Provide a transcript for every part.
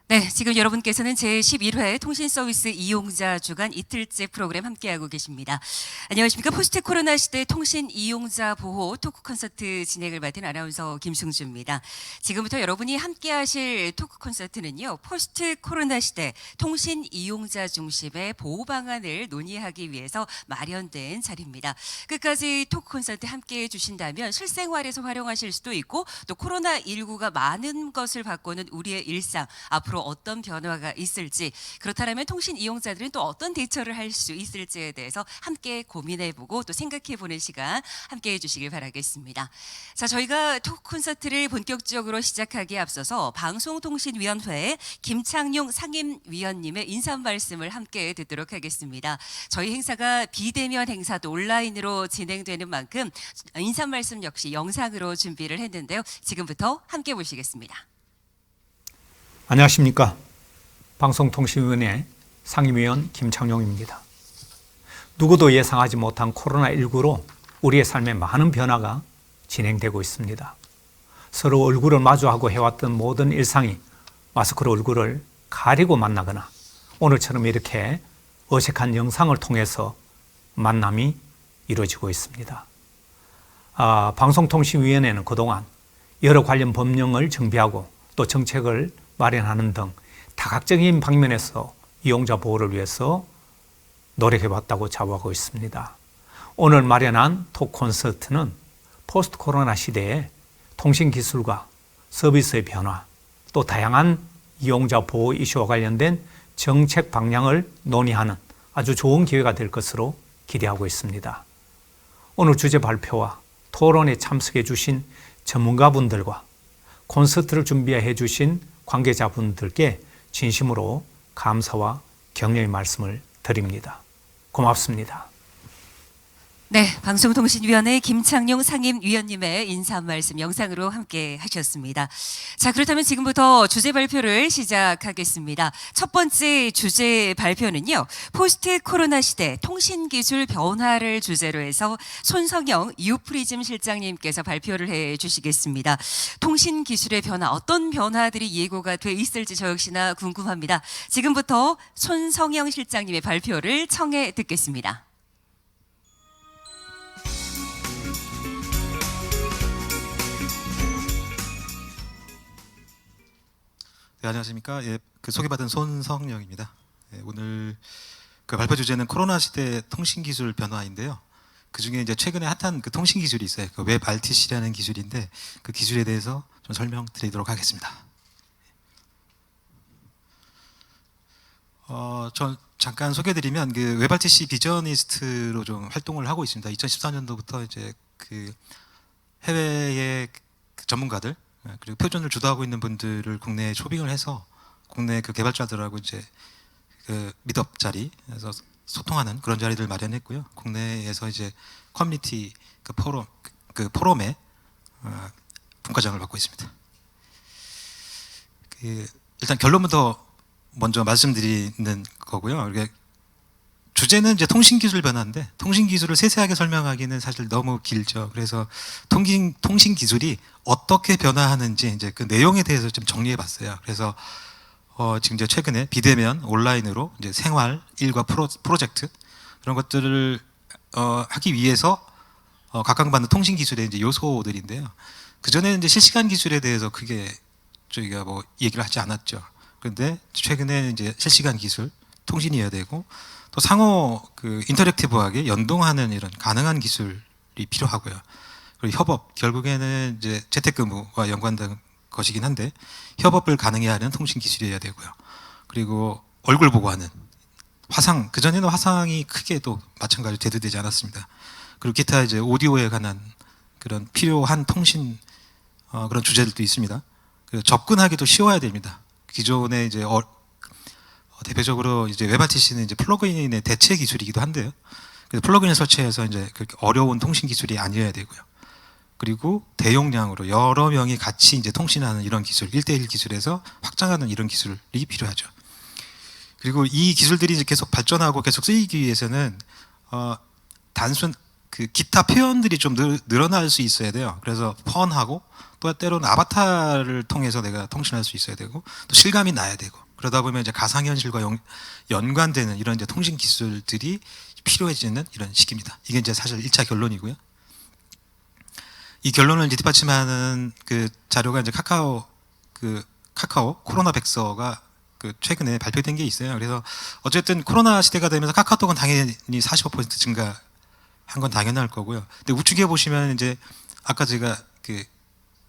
네, 지금 여러분께서는 제11회 통신서비스 이용자 주간 이틀째 프로그램 함께하고 계십니다. 안녕하십니까. 포스트 코로나 시대 통신 이용자 보호 토크 콘서트 진행을 맡은 아나운서 김승주입니다. 지금부터 여러분이 함께하실 토크 콘서트는요, 포스트 코로나 시대 통신 이용자 중심의 보호 방안을 논의하기 위해서 마련된 자리입니다. 끝까지 토크 콘서트 함께해 주신다면 실생활에서 활용하실 수도 있고, 또 코로나19가 많은 것을 바꾸는 우리의 일상, 앞으로 어떤 변화가 있을지, 그렇다면 통신 이용자들은 또 어떤 대처를 할 수 있을지에 대해서 함께 고민해보고 또 생각해보는 시간 함께해 주시길 바라겠습니다. 자, 저희가 토크 콘서트를 본격적으로 시작하기에 앞서서 방송통신위원회 김창룡 상임위원님의 인사 말씀을 함께 듣도록 하겠습니다. 저희 행사가 비대면 행사도 온라인으로 진행되는 만큼 인사 말씀 역시 영상으로 준비를 했는데요. 지금부터 함께 보시겠습니다. 안녕하십니까. 방송통신위원회 상임위원 김창룡입니다. 누구도 예상하지 못한 코로나19로 우리의 삶에 많은 변화가 진행되고 있습니다. 서로 얼굴을 마주하고 해왔던 모든 일상이 마스크로 얼굴을 가리고 만나거나 오늘처럼 이렇게 어색한 영상을 통해서 만남이 이루어지고 있습니다. 방송통신위원회는 그동안 여러 관련 법령을 정비하고 또 정책을 마련하는 등 다각적인 방면에서 이용자 보호를 위해서 노력해왔다고 자부하고 있습니다. 오늘 마련한 토크 콘서트는 포스트 코로나 시대의 통신기술과 서비스의 변화, 또 다양한 이용자 보호 이슈와 관련된 정책 방향을 논의하는 아주 좋은 기회가 될 것으로 기대하고 있습니다. 오늘 주제 발표와 토론에 참석해 주신 전문가분들과 콘서트를 준비해 주신 관계자분들께 진심으로 감사와 격려의 말씀을 드립니다. 고맙습니다. 네, 방송통신위원회 김창룡 상임위원님의 인사 말씀 영상으로 함께 하셨습니다. 자, 그렇다면 지금부터 주제 발표를 시작하겠습니다. 첫 번째 주제 발표는요, 포스트 코로나 시대 통신기술 변화를 주제로 해서 손성영 유프리즘 실장님께서 발표를 해 주시겠습니다. 통신기술의 변화, 어떤 변화들이 예고가 돼 있을지 저 역시나 궁금합니다. 지금부터 손성영 실장님의 발표를 청해 듣겠습니다. 네, 안녕하십니까. 소개받은 손성영입니다. 오늘 발표 주제는 코로나 시대 통신기술 변화인데요. 그 중에 이제 최근에 핫한 통신 기술이 있어요. 웹 RTC라는 기술인데 그 기술에 대해서 좀 설명드리도록 하겠습니다. 전 잠깐 소개드리면 웹 RTC 비저니스트로 좀 활동을 하고 있습니다. 2014년도부터 이제 해외의 전문가들 그리고 표준을 주도하고 있는 분들을 국내에 초빙을 해서 국내 개발자들하고 이제 미드업 자리에서 소통하는 그런 자리를 마련했고요. 국내에서 이제 커뮤니티 포럼에 분과장을 받고 있습니다. 일단 결론부터 먼저 말씀드리는 거고요. 주제는 이제 통신기술 변화인데 통신기술을 세세하게 설명하기는 사실 너무 길죠. 그래서 통신기술이 어떻게 변화하는지 이제 그 내용에 대해서 좀 정리해봤어요. 그래서 지금 이제 최근에 비대면 온라인으로 이제 생활, 일과 프로젝트 그런 것들을 하기 위해서 각광받는 통신기술의 이제 요소들인데요. 그 전에는 이제 실시간 기술에 대해서 크게 저희가 얘기를 하지 않았죠. 그런데 최근에 이제 실시간 기술, 통신이어야 되고 또 상호 인터랙티브하게 연동하는 이런 가능한 기술이 필요하고요. 그리고 협업, 결국에는 이제 재택근무와 연관된 것이긴 한데 협업을 가능해야 하는 통신 기술이어야 되고요. 그리고 얼굴 보고 하는 화상, 그전에는 화상이 크게 또 마찬가지로 대두되지 않았습니다. 그리고 기타 이제 오디오에 관한 그런 필요한 통신 그런 주제들도 있습니다. 그리고 접근하기도 쉬워야 됩니다. 기존에 이제 대표적으로 이제 웹 RTC는 이제 플러그인의 대체 기술이기도 한데요. 그래서 플러그인을 설치해서 이제 그렇게 어려운 통신 기술이 아니어야 되고요. 그리고 대용량으로 여러 명이 같이 이제 통신하는 이런 기술, 1대1 기술에서 확장하는 이런 기술이 필요하죠. 그리고 이 기술들이 이제 계속 발전하고 계속 쓰이기 위해서는 단순 그 기타 표현들이 좀 늘어날 수 있어야 돼요. 그래서 펀하고 또 때로는 아바타를 통해서 내가 통신할 수 있어야 되고 또 실감이 나야 되고 그러다 보면 이제 가상현실과 연관되는 이런 이제 통신 기술들이 필요해지는 이런 시기입니다. 이게 이제 사실 1차 결론이고요. 이 결론을 이제 뒷받침하는 그 자료가 이제 카카오 코로나 백서가 그 최근에 발표된 게 있어요. 그래서 어쨌든 코로나 시대가 되면서 카카오톡은 당연히 45% 증가한 건 당연할 거고요. 근데 우측에 보시면 이제 아까 제가 그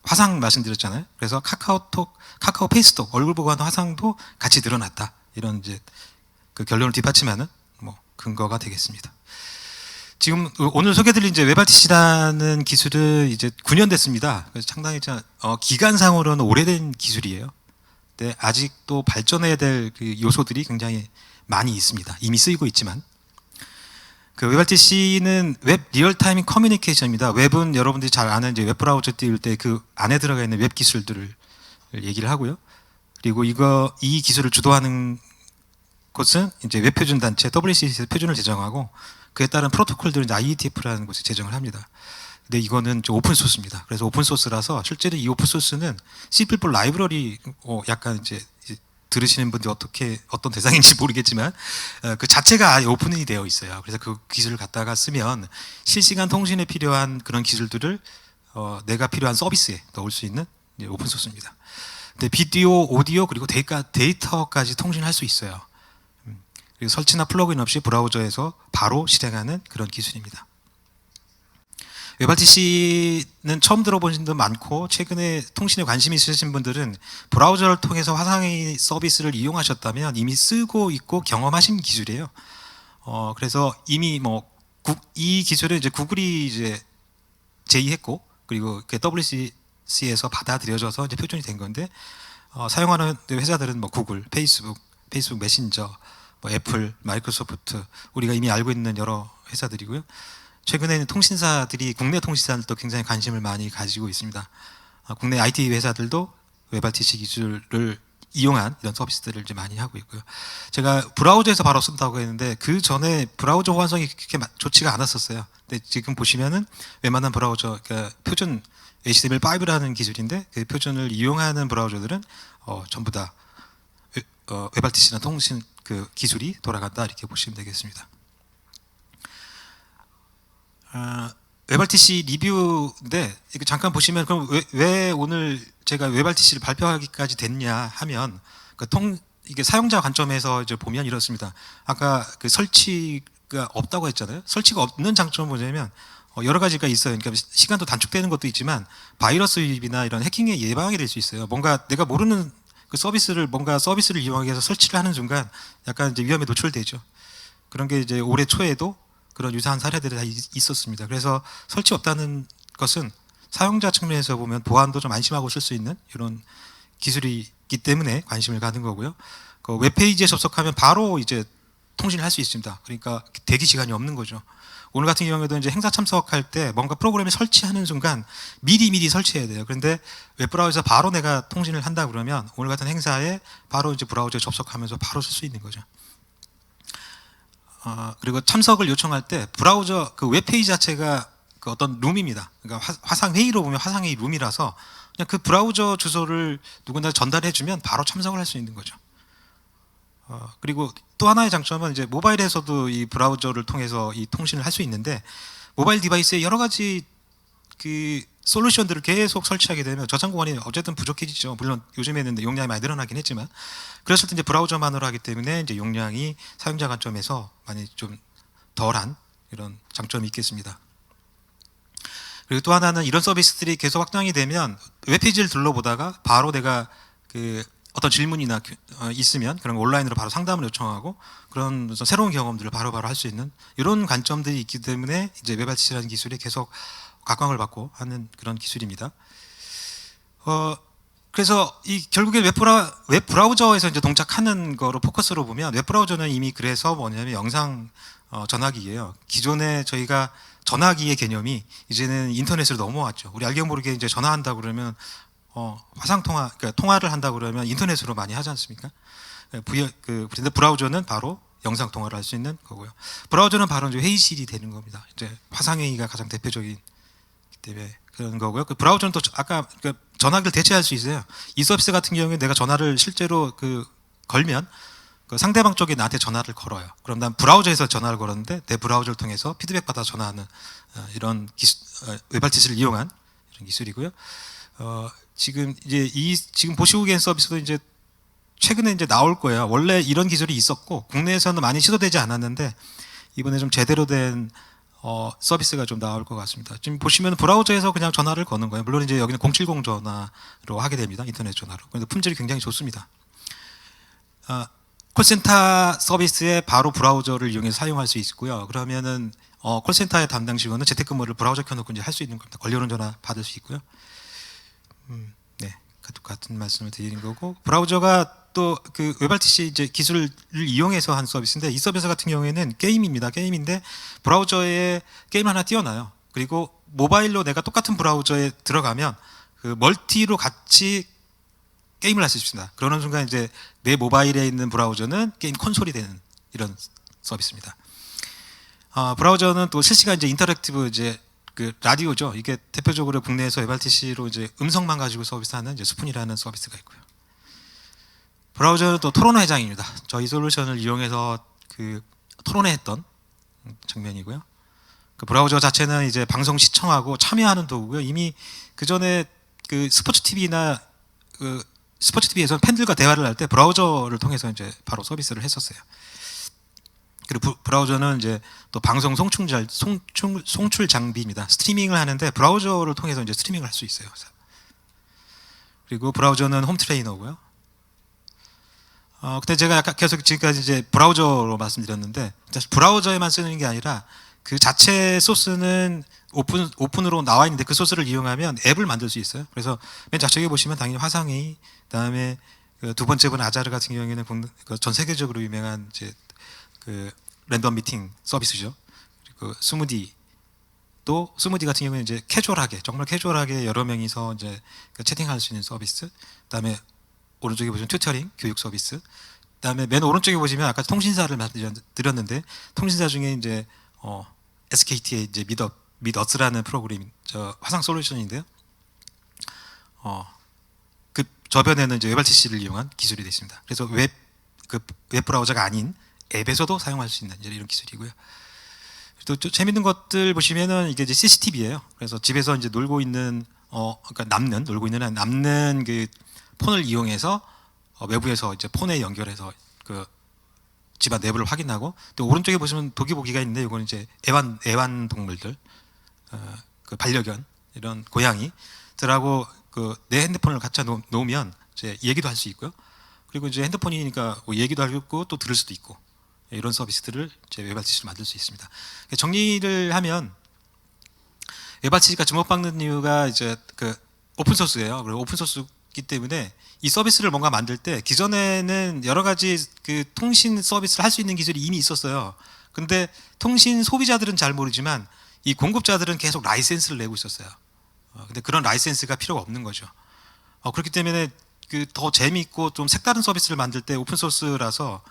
화상 말씀드렸잖아요. 그래서 카카오 페이스톡 얼굴 보고 하는 화상도 같이 늘어났다. 이런 이제 그 결론을 뒷받침하는 뭐 근거가 되겠습니다. 지금 오늘 소개드린 이제 웹RTC라는 기술은 이제 9년 됐습니다. 그래서 상당히 기간상으로는 오래된 기술이에요. 근데 아직도 발전해야 될 그 요소들이 굉장히 많이 있습니다. 이미 쓰이고 있지만 그 웹RTC는 웹 리얼타임 커뮤니케이션입니다. 웹은 여러분들이 잘 아는 이제 웹 브라우저 띄울 때 그 안에 들어가 있는 웹 기술들을 얘기를 하고요. 그리고 이 기술을 주도하는 곳은 이제 웹 표준 단체 WCC에서 표준을 제정하고 그에 따른 프로토콜들은 IETF라는 곳에 제정을 합니다. 근데 이거는 오픈 소스입니다. 그래서 오픈 소스라서 실제로 이 오픈 소스는 C++ 라이브러리 약간 이제 들으시는 분들이 어떤 대상인지 모르겠지만 그 자체가 아예 오픈이 되어 있어요. 그래서 그 기술을 갖다가 쓰면 실시간 통신에 필요한 그런 기술들을 내가 필요한 서비스에 넣을 수 있는 오픈 소스입니다. 근데 비디오, 오디오 그리고 데이터까지 통신할 수 있어요. 그리고 설치나 플러그인 없이 브라우저에서 바로 실행하는 그런 기술입니다. 웹RTC는 처음 들어보신 분도 많고 최근에 통신에 관심이 있으신 분들은 브라우저를 통해서 화상회의 서비스를 이용하셨다면 이미 쓰고 있고 경험하신 기술이에요. 그래서 이미 이 기술은 이제 구글이 이제 제의했고 그리고 WCC에서 받아들여져서 이제 표준이 된 건데 사용하는 회사들은 구글, 페이스북 메신저, 애플, 마이크로소프트 우리가 이미 알고 있는 여러 회사들이고요. 최근에는 통신사들이 국내 통신사들도 굉장히 관심을 많이 가지고 있습니다. 국내 IT 회사들도 웹RTC 기술을 이용한 이런 서비스들을 이제 많이 하고 있고요. 제가 브라우저에서 바로 쓴다고 했는데 그 전에 브라우저 호환성이 그렇게 좋지가 않았었어요. 근데 지금 보시면은 웬만한 브라우저, 그러니까 표준 HTML5라는 기술인데 그 표준을 이용하는 브라우저들은 전부 다 웹RTC나 통신 그 기술이 돌아간다 이렇게 보시면 되겠습니다. 웹RTC 리뷰인데 이거 잠깐 보시면 그럼 왜 오늘 제가 웹RTC를 발표하기까지 됐냐 하면 이게 사용자 관점에서 이제 보면 이렇습니다. 아까 그 설치가 없다고 했잖아요. 설치가 없는 장점은 뭐냐면 여러 가지가 있어요. 그러니까 시간도 단축되는 것도 있지만 바이러스 유입이나 이런 해킹에 예방이 될 수 있어요. 뭔가 내가 모르는 그 서비스를 이용하기 위해서 설치를 하는 순간 약간 이제 위험에 노출되죠. 그런 게 이제 올해 초에도 그런 유사한 사례들이 다 있었습니다. 그래서 설치 없다는 것은 사용자 측면에서 보면 보안도 좀 안심하고 쓸 수 있는 이런 기술이기 때문에 관심을 가는 거고요. 그 웹페이지에 접속하면 바로 이제 통신을 할 수 있습니다. 그러니까 대기 시간이 없는 거죠. 오늘 같은 경우에도 이제 행사 참석할 때 뭔가 프로그램을 설치하는 순간 미리 설치해야 돼요. 그런데 웹브라우저에서 바로 내가 통신을 한다 그러면 오늘 같은 행사에 바로 이제 브라우저에 접속하면서 바로 쓸 수 있는 거죠. 그리고 참석을 요청할 때 브라우저 그 웹페이지 자체가 그 어떤 룸입니다. 그러니까 화상 회의로 보면 화상회의 룸이라서 그냥 그 브라우저 주소를 누군가 전달해주면 바로 참석을 할 수 있는 거죠. 그리고 또 하나의 장점은 이제 모바일에서도 이 브라우저를 통해서 이 통신을 할 수 있는데 모바일 디바이스에 여러 가지 그 솔루션들을 계속 설치하게 되면 저장 공간이 어쨌든 부족해지죠. 물론 요즘에는 용량이 많이 늘어나긴 했지만 그랬을 때 이제 브라우저만으로 하기 때문에 이제 용량이 사용자 관점에서 많이 좀 덜한 이런 장점이 있겠습니다. 그리고 또 하나는 이런 서비스들이 계속 확장이 되면 웹페이지를 둘러보다가 바로 내가 그 어떤 질문이나 있으면 그런 거 온라인으로 바로 상담을 요청하고 그런 새로운 경험들을 바로바로 할 수 있는 이런 관점들이 있기 때문에 이제 웹RTC라는 기술이 계속 각광을 받고 하는 그런 기술입니다. 그래서 결국에 웹 브라우저에서 이제 동작하는 거로 포커스로 보면 웹 브라우저는 이미 그래서 뭐냐면 영상 전화기예요. 기존에 저희가 전화기의 개념이 이제는 인터넷으로 넘어왔죠. 우리 알게 모르게 이제 전화한다 그러면 화상 통화를 한다 그러면 인터넷으로 많이 하지 않습니까? 그런데 브라우저는 바로 영상 통화를 할 수 있는 거고요. 브라우저는 바로 이제 회의실이 되는 겁니다. 이제 화상회의가 가장 대표적인 때문에 그런 거고요. 그 브라우저는 또 아까 그 전화기를 대체할 수 있어요. 이 서비스 같은 경우에 내가 전화를 실제로 그 걸면 그 상대방 쪽이 나한테 전화를 걸어요. 그럼 난 브라우저에서 전화를 걸었는데 내 브라우저를 통해서 피드백 받아 전화하는 이런 웹RTC를 이용한 이런 기술이고요. 지금 이제 지금 보시고 계신 서비스도 이제 최근에 이제 나올 거예요. 원래 이런 기술이 있었고 국내에서는 많이 시도되지 않았는데 이번에 좀 제대로 된 서비스가 좀 나올 것 같습니다. 지금 보시면 브라우저에서 그냥 전화를 거는 거예요. 물론 이제 여기는 070 전화로 하게 됩니다. 인터넷 전화로. 그런데 품질이 굉장히 좋습니다. 콜센터 서비스에 바로 브라우저를 이용해서 사용할 수 있고요. 그러면은 콜센터의 담당 직원은 재택근무를 브라우저 켜놓고 이제 할 수 있는 겁니다. 걸려오는 전화 받을 수 있고요. 네, 같은 말씀을 드리는 거고 브라우저가 또 그 웹RTC 이제 기술을 이용해서 한 서비스인데 이 서비스 같은 경우에는 게임입니다. 게임인데 브라우저에 게임 하나 띄워놔요. 그리고 모바일로 내가 똑같은 브라우저에 들어가면 그 멀티로 같이 게임을 할 수 있습니다. 그러는 순간 이제 내 모바일에 있는 브라우저는 게임 콘솔이 되는 이런 서비스입니다. 브라우저는 또 실시간 이제 인터랙티브 이제 그 라디오죠. 이게 대표적으로 국내에서 웹RTC로 이제 음성만 가지고 서비스하는 이제 스푼이라는 서비스가 있고요. 브라우저는 또 토론 회장입니다. 저희 솔루션을 이용해서 그 토론회했던 장면이고요. 그 브라우저 자체는 이제 방송 시청하고 참여하는 도구고요. 이미 그 전에 그 스포츠 TV나 그 스포츠 TV에서 팬들과 대화를 할 때 브라우저를 통해서 이제 바로 서비스를 했었어요. 그리고 브라우저는 이제 또 방송 송출 장비입니다. 스트리밍을 하는데 브라우저를 통해서 이제 스트리밍을 할 수 있어요. 그리고 브라우저는 홈 트레이너고요. 근데 제가 아까 계속 지금까지 이제 브라우저로 말씀드렸는데 사실 브라우저에만 쓰는 게 아니라 그 자체 소스는 오픈으로 나와 있는데 그 소스를 이용하면 앱을 만들 수 있어요. 그래서 맨 좌측에 보시면 당연히 화상회의, 그다음에 그 두 번째 분 아자르 같은 경우에는 전 세계적으로 유명한 이제 그 랜덤 미팅 서비스죠. 그리고 스무디 같은 경우는 이제 캐주얼하게 정말 캐주얼하게 여러 명이서 이제 채팅할 수 있는 서비스. 그다음에 오른쪽에 보시면 튜터링 교육 서비스. 그다음에 맨 오른쪽에 보시면 아까 통신사를 말씀드렸는데 통신사 중에 이제 SKT의 이제 미더스라는 프로그램 화상 솔루션인데요. 그 저변에는 이제 웹RTC를 이용한 기술이 되어 있습니다. 그래서 웹 브라우저가 아닌 앱에서도 사용할 수 있는 이런 기술이고요. 또 재밌는 것들 보시면은 이게 이제 CCTV예요. 그래서 집에서 이제 놀고 있는 그러니까 남는 그 폰을 이용해서 외부에서 이제 폰에 연결해서 그 집안 내부를 확인하고 또 오른쪽에 보시면 도기보기가 있는데 이거는 이제 애완 동물들 그 반려견 이런 고양이들하고 그 내 핸드폰을 갖다 놓으면 이제 얘기도 할 수 있고요. 그리고 이제 핸드폰이니까 뭐 얘기도 하고 또 들을 수도 있고 이런 서비스들을 이제 웹RTC로 만들 수 있습니다. 정리를 하면 웹RTC가 주목받는 이유가 이제 그 오픈 소스예요. 그리고 오픈 소스이기 때문에 이 서비스를 뭔가 만들 때 기존에는 여러 가지 그 통신 서비스를 할 수 있는 기술이 이미 있었어요. 근데 통신 소비자들은 잘 모르지만 이 공급자들은 계속 라이센스를 내고 있었어요. 근데 그런 라이센스가 필요가 없는 거죠. 그렇기 때문에 그 더 재미있고 좀 색다른 서비스를 만들 때 오픈 소스라서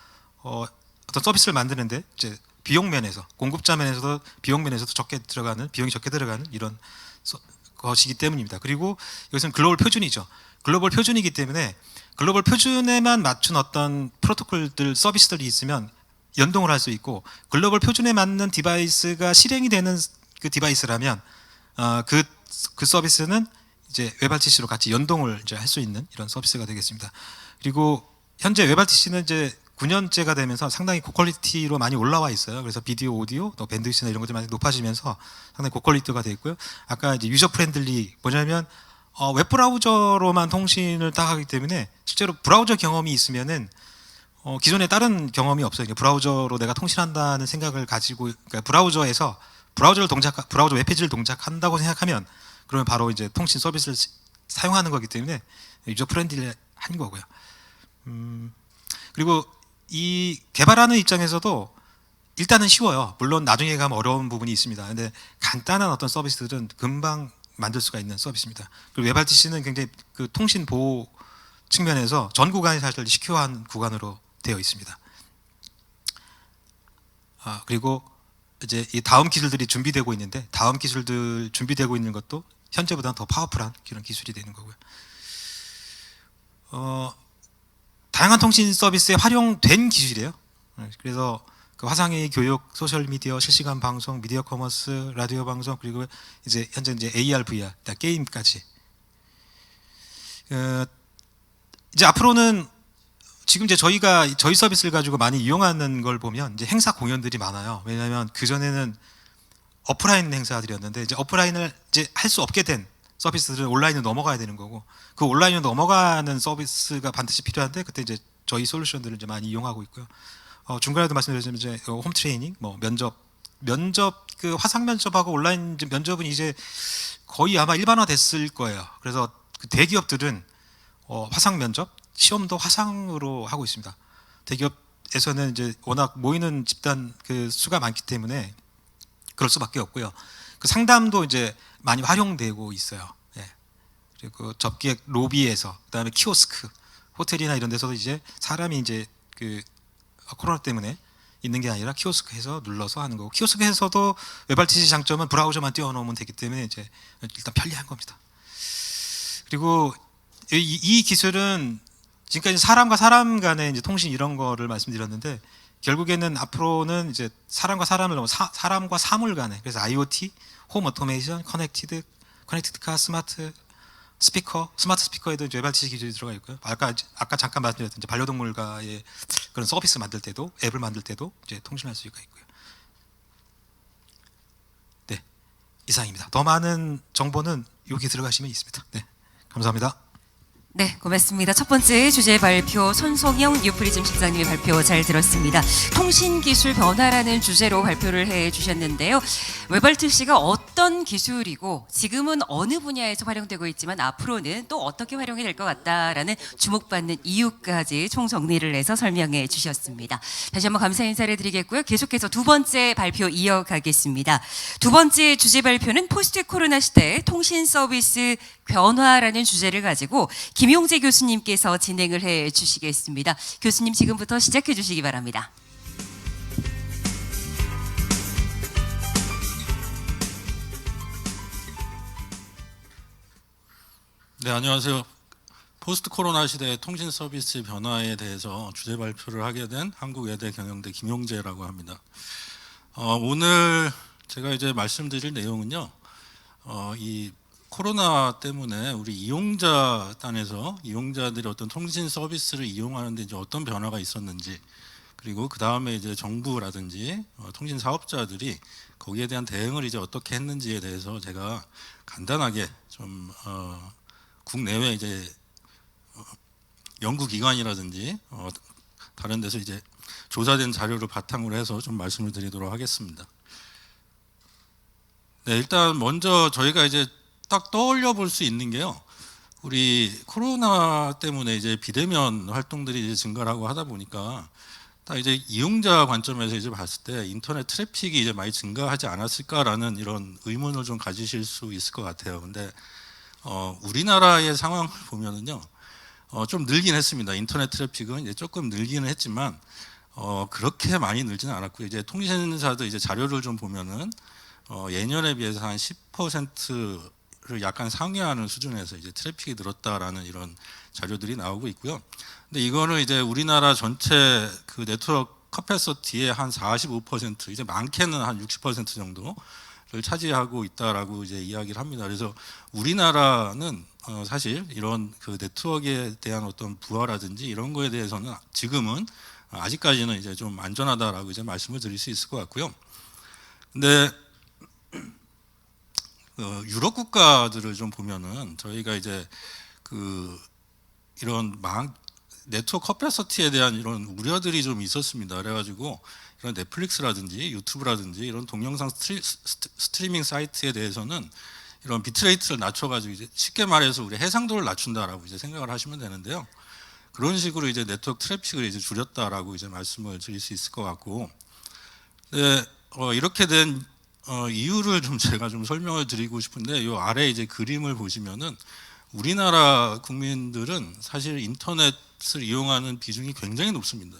어떤 서비스를 만드는데 이제 비용 면에서 공급자 면에서도 비용이 적게 들어가는 이런 것이기 때문입니다. 그리고 이것은 글로벌 표준이죠. 글로벌 표준이기 때문에 글로벌 표준에만 맞춘 어떤 프로토콜들 서비스들이 있으면 연동을 할 수 있고 글로벌 표준에 맞는 디바이스가 실행이 되는 그 디바이스라면 그 서비스는 이제 웹RTC로 같이 연동을 이제 할 수 있는 이런 서비스가 되겠습니다. 그리고 현재 웹RTC는 이제 9년째가 되면서 상당히 고퀄리티로 많이 올라와 있어요. 그래서 비디오, 오디오, 또 밴드위스나 이런 것들이 많이 높아지면서 상당히 고퀄리티가 되어 있고요. 아까 이제 유저 프렌들리 뭐냐면 웹브라우저로만 통신을 딱 하기 때문에 실제로 브라우저 경험이 있으면은 기존에 다른 경험이 없어요. 브라우저로 내가 통신한다는 생각을 가지고 그러니까 브라우저 웹페이지를 동작한다고 생각하면 그러면 바로 이제 통신 서비스를 사용하는 거기 때문에 유저 프렌들리한 거고요. 그리고 이 개발하는 입장에서도 일단은 쉬워요. 물론 나중에 가면 어려운 부분이 있습니다. 근데 간단한 어떤 서비스들은 금방 만들 수가 있는 서비스입니다. 그리고 웹RTC는 굉장히 그 통신 보호 측면에서 전 구간이 사실 시큐어한 구간으로 되어 있습니다. 그리고 이제 이 다음 기술들이 준비되고 있는데 다음 기술들 준비되고 있는 것도 현재보다는 더 파워풀한 그런 기술이 되는 거고요. 다양한 통신 서비스에 활용된 기술이에요. 그래서 그 화상회의, 교육, 소셜 미디어, 실시간 방송, 미디어 커머스, 라디오 방송, 그리고 이제 현재 이제 AR, VR, 게임까지. 이제 앞으로는 지금 이제 저희 서비스를 가지고 많이 이용하는 걸 보면 이제 행사 공연들이 많아요. 왜냐하면 그 전에는 오프라인 행사들이었는데 이제 오프라인을 이제 할 수 없게 된 서비스들은 온라인으로 넘어가야 되는 거고, 그 온라인으로 넘어가는 서비스가 반드시 필요한데 그때 이제 저희 솔루션들을 이제 많이 이용하고 있고요. 중간에도 말씀드렸지만 이제 홈 트레이닝, 뭐 면접 그 화상 면접하고 온라인 면접은 이제 거의 아마 일반화 됐을 거예요. 그래서 그 대기업들은 화상 면접 시험도 화상으로 하고 있습니다. 대기업에서는 이제 워낙 모이는 집단 그 수가 많기 때문에 그럴 수밖에 없고요. 그 상담도 이제 많이 활용되고 있어요. 예. 그리고 접객 로비에서, 그다음에 키오스크, 호텔이나 이런 데서도 이제 사람이 이제 그 코로나 때문에 있는 게 아니라 키오스크에서 눌러서 하는 거고, 키오스크에서도 웹RTC 장점은 브라우저만 띄워놓으면 되기 때문에 이제 일단 편리한 겁니다. 그리고 이 기술은 지금까지 사람과 사람 간의 이제 통신 이런 거를 말씀드렸는데, 결국에는 앞으로는 이제 사람과 사람을 넘어 사람과 사물 간에, 그래서 IoT, 홈 오토메이션, 커넥티드 카, 스마트 스피커에도 이제 웹RTC 기술이 들어가 있고요. 아까 잠깐 말씀드렸던 이제 반려동물과의 그런 서비스 만들 때도, 앱을 만들 때도 이제 통신할 수가 있고요. 네, 이상입니다. 더 많은 정보는 여기 들어가시면 있습니다. 네, 감사합니다. 네, 고맙습니다. 첫 번째 주제 발표 손송영 뉴프리즘 실장님의 발표 잘 들었습니다. 통신기술 변화라는 주제로 발표를 해주셨는데요. 웹RTC가 어떤 기술이고 지금은 어느 분야에서 활용되고 있지만 앞으로는 또 어떻게 활용이 될 것 같다라는 주목받는 이유까지 총정리를 해서 설명해 주셨습니다. 다시 한번 감사 인사를 드리겠고요. 계속해서 두 번째 발표 이어가겠습니다. 두 번째 주제 발표는 포스트 코로나 시대 통신 서비스 변화라는 주제를 가지고 김용재 교수님께서 진행을 해 주시겠습니다. 교수님 지금부터 시작해 주시기 바랍니다. 네, 안녕하세요. 포스트 코로나 시대의 통신 서비스 변화에 대해서 주제 발표를 하게 된 한국외대 경영대 김용재라고 합니다. 오늘 제가 이제 말씀드릴 내용은요, 이 코로나 때문에 우리 이용자 단에서 이용자들이 어떤 통신 서비스를 이용하는데 이제 어떤 변화가 있었는지, 그리고 그 다음에 이제 정부라든지 통신 사업자들이 거기에 대한 대응을 이제 어떻게 했는지에 대해서 제가 간단하게 좀 국내외 이제 연구기관이라든지 다른 데서 이제 조사된 자료를 바탕으로 해서 좀 말씀을 드리도록 하겠습니다. 네, 일단 먼저 저희가 이제 딱 떠올려 볼 수 있는 게요, 우리 코로나 때문에 이제 비대면 활동들이 이제 증가하고 하다 보니까 딱 이제 이용자 관점에서 이제 봤을 때 인터넷 트래픽이 이제 많이 증가하지 않았을까라는 이런 의문을 좀 가지실 수 있을 것 같아요. 근데 우리나라의 상황을 보면은요, 좀 늘긴 했습니다. 인터넷 트래픽은 이제 조금 늘기는 했지만 그렇게 많이 늘지는 않았고요. 이제 통신사도 이제 자료를 좀 보면은 예년에 비해서 한 10%를 약간 상회하는 수준에서 이제 트래픽이 늘었다라는 이런 자료들이 나오고 있고요. 근데 이거는 이제 우리나라 전체 그 네트워크 커패서티의 한 45%, 이제 많게는 한 60% 정도를 차지하고 있다라고 이제 이야기를 합니다. 그래서 우리나라는 사실 이런 그 네트워크에 대한 어떤 부하라든지 이런 거에 대해서는 지금은 아직까지는 이제 좀 안전하다라고 이제 말씀을 드릴 수 있을 것 같고요. 근데 유럽 국가들을 좀 보면은 저희가 이제 그 이런 네트워크 커패서티에 대한 이런 우려들이 좀 있었습니다. 그래가지고 이런 넷플릭스라든지 유튜브라든지 이런 동영상 스트리밍 사이트에 대해서는 이런 비트레이트를 낮춰가지고 이제 쉽게 말해서 우리 해상도를 낮춘다라고 이제 생각을 하시면 되는데요. 그런 식으로 이제 네트워크 트래픽을 이제 줄였다라고 이제 말씀을 드릴 수 있을 것 같고, 네, 이렇게 된 이유를 좀 제가 좀 설명을 드리고 싶은데, 이 아래 이제 그림을 보시면은 우리나라 국민들은 사실 인터넷을 이용하는 비중이 굉장히 높습니다.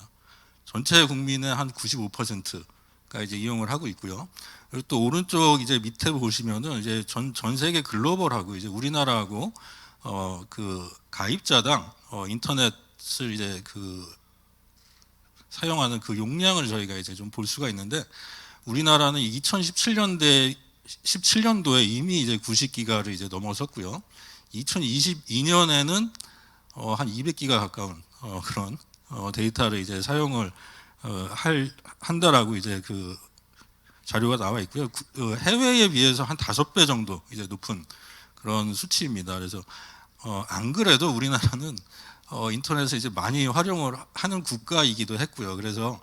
전체 국민의 한 95%가 이제 이용을 하고 있고요. 그리고 또 오른쪽 이제 밑에 보시면은 이제 전 세계 글로벌하고 이제 우리나라하고 그 가입자당 인터넷을 이제 그 사용하는 그 용량을 저희가 이제 좀 볼 수가 있는데, 우리나라는 17년도에 이미 이제 90기가를 이제 넘어섰고요. 2022년에는 한 200기가 가까운 그런 데이터를 이제 사용을 한다라고 이제 그 자료가 나와 있고요. 해외에 비해서 한 5배 정도 이제 높은 그런 수치입니다. 그래서 안 그래도 우리나라는 인터넷을 이제 많이 활용을 하는 국가이기도 했고요. 그래서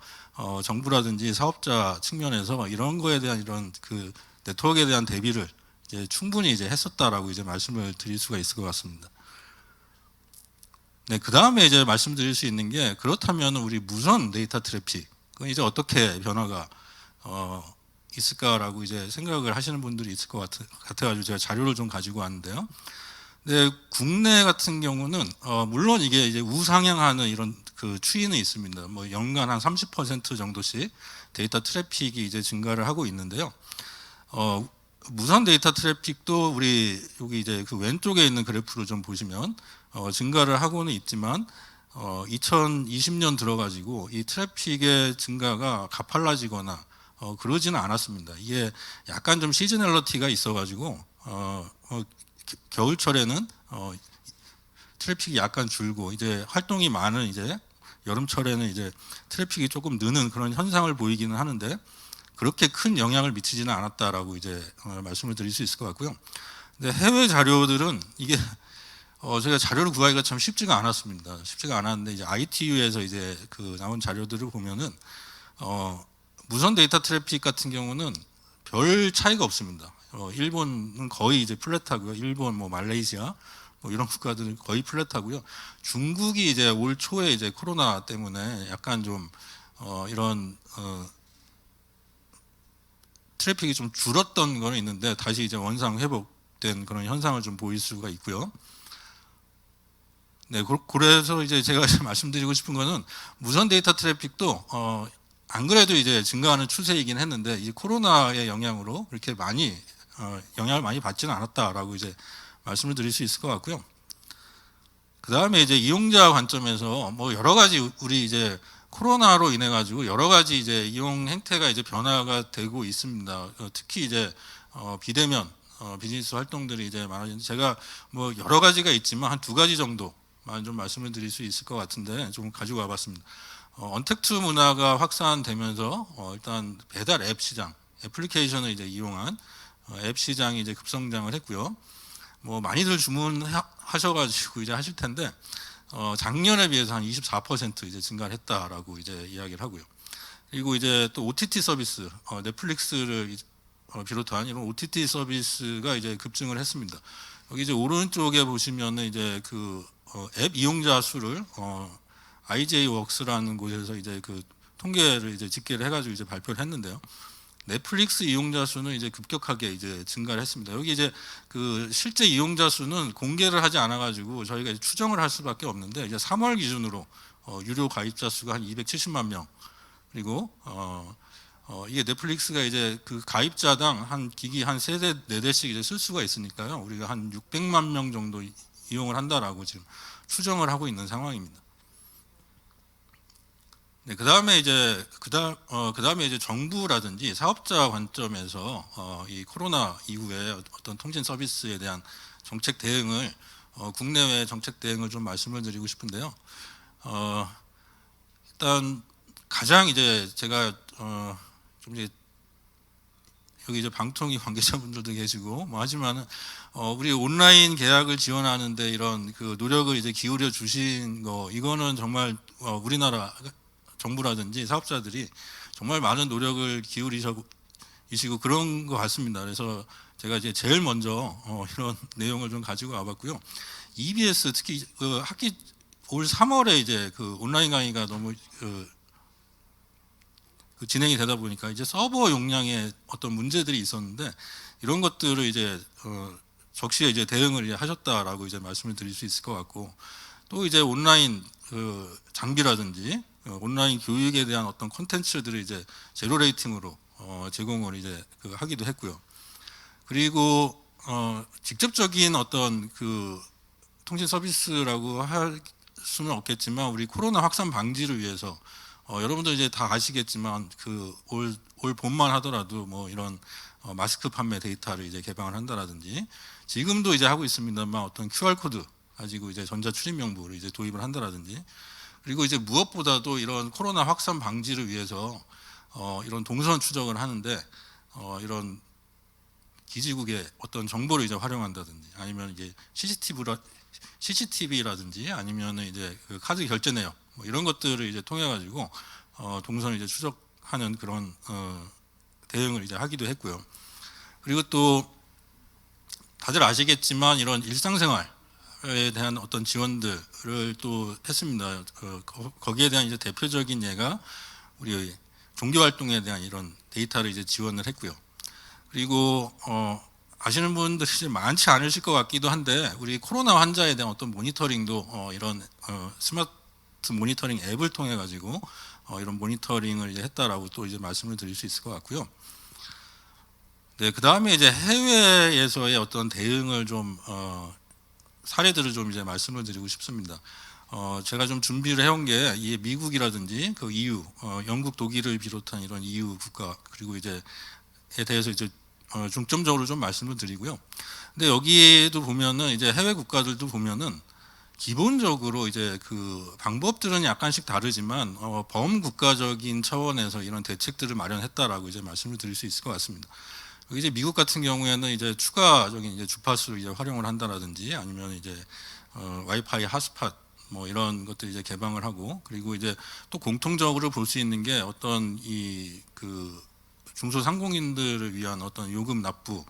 정부라든지 사업자 측면에서 이런 거에 대한 이런 그 네트워크에 대한 대비를 이제 충분히 이제 했었다라고 이제 말씀을 드릴 수가 있을 것 같습니다. 네, 그 다음에 이제 말씀드릴 수 있는 게, 그렇다면 우리 무선 데이터 트래픽은 이제 어떻게 변화가 있을까라고 이제 생각을 하시는 분들이 있을 것 같아가지고 제가 자료를 좀 가지고 왔는데요. 네, 국내 같은 경우는 물론 이게 이제 우상향하는 이런 그 추이는 있습니다. 뭐 연간 한 30% 정도씩 데이터 트래픽이 이제 증가를 하고 있는데요. 무선 데이터 트래픽도 우리 여기 이제 그 왼쪽에 있는 그래프를 좀 보시면 증가를 하고는 있지만 2020년 들어가지고 이 트래픽의 증가가 가팔라지거나 그러지는 않았습니다. 이게 약간 좀 시즈널러티가 있어가지고 겨울철에는 트래픽이 약간 줄고 이제 활동이 많은 이제 여름철에는 이제 트래픽이 조금 느는 그런 현상을 보이기는 하는데, 그렇게 큰 영향을 미치지는 않았다라고 이제 말씀을 드릴 수 있을 것 같고요. 근데 해외 자료들은 이게 제가 자료를 구하기가 참 쉽지가 않았습니다. 쉽지가 않았는데 이제 ITU에서 이제 그 나온 자료들을 보면은 무선 데이터 트래픽 같은 경우는 별 차이가 없습니다. 일본은 거의 이제 플랫하고요. 일본, 뭐 말레이시아, 뭐 이런 국가들은 거의 플랫하고요. 중국이 이제 올 초에 이제 코로나 때문에 약간 좀 이런 트래픽이 좀 줄었던 거는 있는데 다시 이제 원상 회복된 그런 현상을 좀 보일 수가 있고요. 네, 그래서 이제 제가 말씀드리고 싶은 거는 무선 데이터 트래픽도 안 그래도 이제 증가하는 추세이긴 했는데 이 코로나의 영향으로 그렇게 많이 영향을 많이 받지는 않았다라고 이제 말씀을 드릴 수 있을 것 같고요. 그 다음에 이제 이용자 관점에서 뭐 여러 가지 우리 이제 코로나로 인해 가지고 여러 가지 이제 이용 행태가 이제 변화가 되고 있습니다. 특히 이제 비대면 비즈니스 활동들이 이제 많아지는데, 제가 뭐 여러 가지가 있지만 한 2가지 정도만 좀 말씀을 드릴 수 있을 것 같은데 좀 가지고 와봤습니다. 언택트 문화가 확산되면서 일단 배달 앱 시장, 애플리케이션을 이제 이용한 앱 시장이 이제 급성장을 했고요. 뭐 많이들 주문하셔가지고 이제 하실 텐데 작년에 비해서 한 24% 이제 증가를 했다라고 이제 이야기를 하고요. 그리고 이제 또 OTT 서비스, 넷플릭스를 비롯한 이런 OTT 서비스가 이제 급증을 했습니다. 여기 이제 오른쪽에 보시면은 이제 그 앱 이용자 수를 IJ웍스라는 곳에서 이제 그 통계를 이제 집계를 해가지고 이제 발표를 했는데요. 넷플릭스 이용자 수는 이제 급격하게 이제 증가를 했습니다. 여기 이제 그 실제 이용자 수는 공개를 하지 않아가지고 저희가 이제 추정을 할 수밖에 없는데, 이제 3월 기준으로 유료 가입자 수가 한 270만 명, 그리고 이게 넷플릭스가 이제 그 가입자당 한 기기 한 3대 4대씩 이제 쓸 수가 있으니까요. 우리가 한 600만 명 정도 이용을 한다라고 지금 추정을 하고 있는 상황입니다. 네, 그다음에 이제 정부라든지 사업자 관점에서 이 코로나 이후에 어떤 통신 서비스에 대한 정책 대응을 국내외 정책 대응을 좀 말씀을 드리고 싶은데요. 일단 가장 이제 제가 좀 이제 여기 이제 방통위 관계자분들도 계시고 뭐 하지만은 우리 온라인 계약을 지원하는데 이런 그 노력을 이제 기울여 주신 거, 이거는 정말 우리나라 정부라든지 사업자들이 정말 많은 노력을 기울이시고 그런 것 같습니다. 그래서 제가 이제 제일 먼저 이런 내용을 좀 가지고 와봤고요. EBS 특히 그 학기 올 3월에 이제 그 온라인 강의가 너무 그 진행이 되다 보니까 이제 서버 용량에 어떤 문제들이 있었는데, 이런 것들을 이제 적시에 이제 대응을 하셨다라고 이제 말씀을 드릴 수 있을 것 같고, 또 이제 온라인 그 장비라든지 온라인 교육에 대한 어떤 콘텐츠들을 이제 제로 레이팅으로 제공을 이제 하기도 했고요. 그리고 직접적인 어떤 그 통신 서비스라고 할 수는 없겠지만 우리 코로나 확산 방지를 위해서 여러분들 이제 다 아시겠지만 그 올 봄만 하더라도 뭐 이런 마스크 판매 데이터를 이제 개방을 한다라든지 지금도 이제 하고 있습니다만 어떤 QR 코드 가지고 이제 전자 출입 명부를 이제 도입을 한다라든지 그리고 이제 무엇보다도 이런 코로나 확산 방지를 위해서 이런 동선 추적을 하는데 이런 기지국의 어떤 정보를 이제 활용한다든지 아니면 이제 CCTV라든지 아니면은 이제 그 카드 결제 내역 뭐 이런 것들을 이제 통해 가지고 동선을 이제 추적하는 그런 대응을 이제 하기도 했고요. 그리고 또 다들 아시겠지만 이런 일상생활에 대한 어떤 지원들을 또 했습니다. 거기에 대한 이제 대표적인 예가 우리 종교 활동에 대한 이런 데이터를 이제 지원을 했고요. 그리고 아시는 분들이 이제 많지 않으실 것 같기도 한데 우리 코로나 환자에 대한 어떤 모니터링도 이런 스마트 모니터링 앱을 통해 가지고 이런 모니터링을 이제 했다라고 또 이제 말씀을 드릴 수 있을 것 같고요. 네, 그 다음에 이제 해외에서의 어떤 대응을 좀 사례들을 좀 이제 말씀을 드리고 싶습니다. 제가 좀 준비를 해온 게 이 미국이라든지 그 EU, 영국, 독일을 비롯한 이런 EU 국가 그리고 이제에 대해서 이제 중점적으로 좀 말씀을 드리고요. 근데 여기에도 보면은 이제 해외 국가들도 보면은 기본적으로 이제 그 방법들은 약간씩 다르지만 범국가적인 차원에서 이런 대책들을 마련했다라고 이제 말씀을 드릴 수 있을 것 같습니다. 여기 이제 미국 같은 경우에는 이제 추가적인 이제 주파수를 이제 활용을 한다라든지 아니면 이제 와이파이 핫스팟 뭐 이런 것들 이제 개방을 하고 그리고 이제 또 공통적으로 볼 수 있는 게 어떤 이 그 중소상공인들을 위한 어떤 요금 납부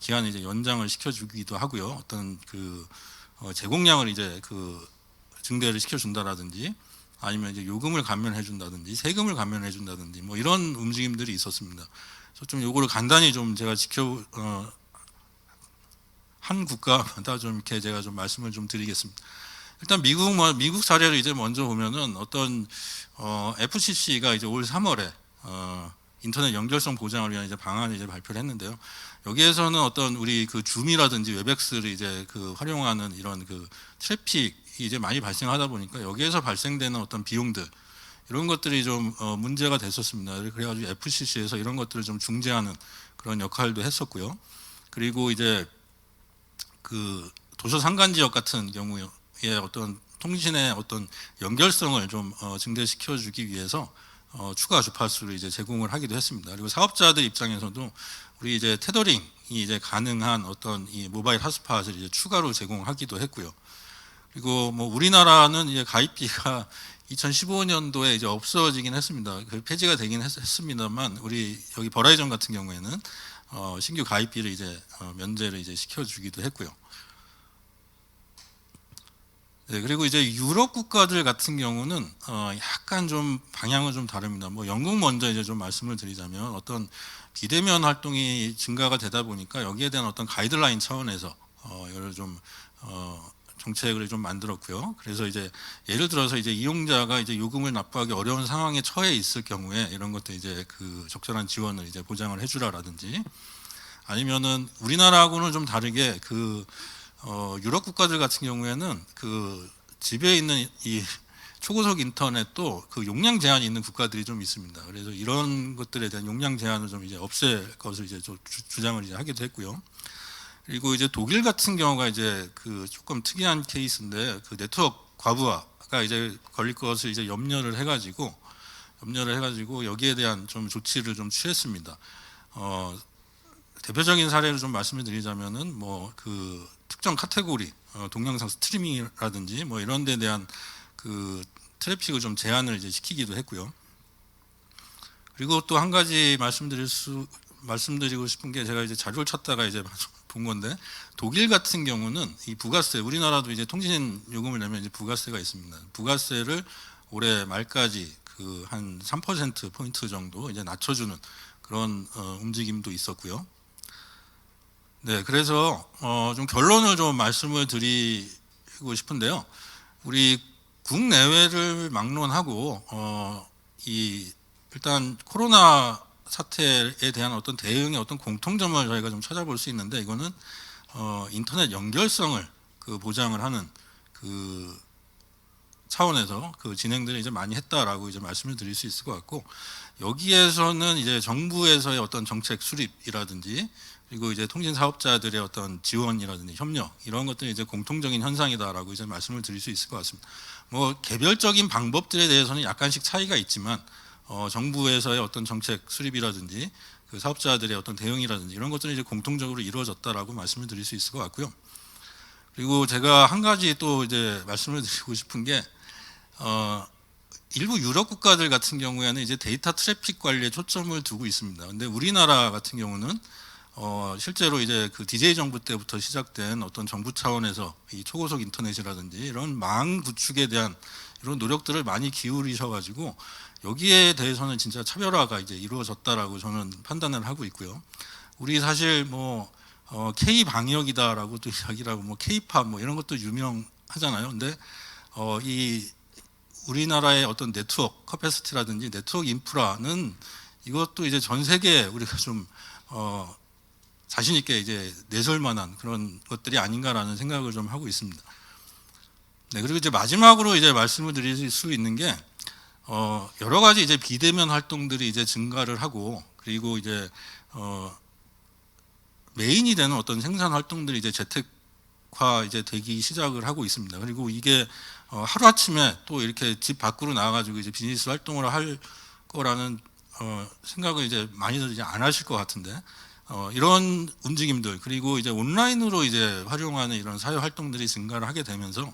기한을 이제 연장을 시켜주기도 하고요. 어떤 그 제공량을 이제 그 증대를 시켜준다라든지 아니면 이제 요금을 감면해준다든지 세금을 감면해준다든지 뭐 이런 움직임들이 있었습니다. 그래서 좀 요거를 간단히 좀 제가 한 국가마다 좀 이렇게 제가 좀 말씀을 좀 드리겠습니다. 일단 미국 사례를 이제 먼저 보면은 어떤 FCC가 이제 올 3월에 인터넷 연결성 보장을 위한 이제 방안을 이제 발표를 했는데요. 여기에서는 어떤 우리 그 줌이라든지 웹엑스를 이제 그 활용하는 이런 그 트래픽이 이제 많이 발생하다 보니까 여기에서 발생되는 어떤 비용들 이런 것들이 좀 문제가 됐었습니다. 그래가지고 FCC에서 이런 것들을 좀 중재하는 그런 역할도 했었고요. 그리고 이제 그 도서 상간 지역 같은 경우에 어떤 통신의 어떤 연결성을 좀 증대시켜주기 위해서 추가 주파수를 이제 제공을 하기도 했습니다. 그리고 사업자들 입장에서도 우리 이제 테더링이 이제 가능한 어떤 이 모바일 핫스팟을 이제 추가로 제공하기도 했고요. 그리고 뭐 우리나라는 이제 가입비가 2015년도에 이제 없어지긴 했습니다. 그 폐지가 되긴 했습니다만 우리 여기 버라이전 같은 경우에는 신규 가입비를 이제 면제를 이제 시켜주기도 했고요. 네, 그리고 이제 유럽 국가들 같은 경우는 약간 좀 방향은 좀 다릅니다. 뭐 영국 먼저 이제 좀 말씀을 드리자면 어떤 비대면 활동이 증가가 되다 보니까 여기에 대한 어떤 가이드라인 차원에서 여러 좀 정책을 좀 만들었고요. 그래서 이제 예를 들어서 이제 이용자가 이제 요금을 납부하기 어려운 상황에 처해 있을 경우에 이런 것도 이제 그 적절한 지원을 이제 보장을 해주라라든지 아니면은 우리나라하고는 좀 다르게 그 유럽 국가들 같은 경우에는 그 집에 있는 이 초고속 인터넷도 그 용량 제한이 있는 국가들이 좀 있습니다. 그래서 이런 것들에 대한 용량 제한을 좀 이제 없앨 것을 이제 좀 주장을 이제 하기도 했고요. 그리고 이제 독일 같은 경우가 이제 그 조금 특이한 케이스인데 그 네트워크 과부하가 이제 걸릴 것을 이제 염려를 해가지고 여기에 대한 좀 조치를 좀 취했습니다. 대표적인 사례를 좀 말씀을 드리자면은 뭐 그 특정 카테고리 동영상 스트리밍이라든지 뭐 이런 데 대한 그 트래픽을 좀 제한을 이제 시키기도 했고요. 그리고 또 한 가지 말씀드리고 싶은 게 제가 이제 자료를 찾다가 이제 본 건데 독일 같은 경우는 이 부가세 우리나라도 이제 통신 요금을 내면 이제 부가세가 있습니다. 부가세를 올해 말까지 그 한 3% 포인트 정도 이제 낮춰주는 그런 움직임도 있었고요. 네, 그래서 좀 결론을 좀 말씀을 드리고 싶은데요. 우리 국내외를 막론하고 일단 코로나 사태에 대한 어떤 대응의 어떤 공통점을 저희가 좀 찾아볼 수 있는데, 이거는 인터넷 연결성을 보장을 하는 그 차원에서 그 진행들을 이제 많이 했다라고 이제 말씀을 드릴 수 있을 것 같고, 여기에서는 이제 정부에서의 어떤 정책 수립이라든지, 그리고 이제 통신 사업자들의 어떤 지원이라든지 협력, 이런 것들이 이제 공통적인 현상이다라고 이제 말씀을 드릴 수 있을 것 같습니다. 뭐 개별적인 방법들에 대해서는 약간씩 차이가 있지만 정부에서의 어떤 정책 수립이라든지 그 사업자들의 어떤 대응이라든지 이런 것들은 이제 공통적으로 이루어졌다라고 말씀을 드릴 수 있을 것 같고요. 그리고 제가 한 가지 또 이제 말씀을 드리고 싶은 게, 일부 유럽 국가들 같은 경우에는 이제 데이터 트래픽 관리에 초점을 두고 있습니다. 근데 우리나라 같은 경우는 실제로 이제 그 DJ 정부 때부터 시작된 어떤 정부 차원에서 이 초고속 인터넷이라든지 이런 망 구축에 대한 이런 노력들을 많이 기울이셔가지고 여기에 대해서는 진짜 차별화가 이제 이루어졌다라고 저는 판단을 하고 있고요. 우리 사실 뭐 K 방역이다라고 또 이야기를 하고 뭐 K-팝 뭐 이런 것도 유명하잖아요. 근데 이 우리나라의 어떤 네트워크 커패시티라든지 네트워크 인프라는 이것도 이제 전 세계에 우리가 좀 자신 있게 이제 내설 만한 그런 것들이 아닌가라는 생각을 좀 하고 있습니다. 네, 그리고 이제 마지막으로 이제 말씀을 드릴 수 있는 게, 여러 가지 이제 비대면 활동들이 이제 증가를 하고, 그리고 이제 메인이 되는 어떤 생산 활동들이 이제 재택화 이제 되기 시작을 하고 있습니다. 그리고 이게 하루 아침에 또 이렇게 집 밖으로 나와가지고 이제 비즈니스 활동을 할 거라는 생각을 이제 많이들 이제 안 하실 것 같은데, 이런 움직임들, 그리고 이제 온라인으로 이제 활용하는 이런 사회 활동들이 증가를 하게 되면서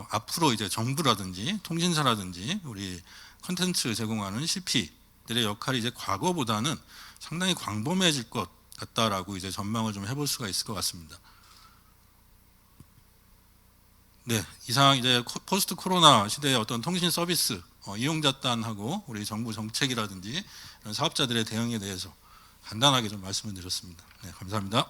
앞으로 이제 정부라든지 통신사라든지 우리 콘텐츠 제공하는 CP들의 역할이 이제 과거보다는 상당히 광범해질 것 같다라고 이제 전망을 좀 해볼 수가 있을 것 같습니다. 네, 이상 이제 포스트 코로나 시대의 어떤 통신 서비스 이용자단하고 우리 정부 정책이라든지 이런 사업자들의 대응에 대해서 간단하게 좀 말씀을 드렸습니다. 네, 감사합니다.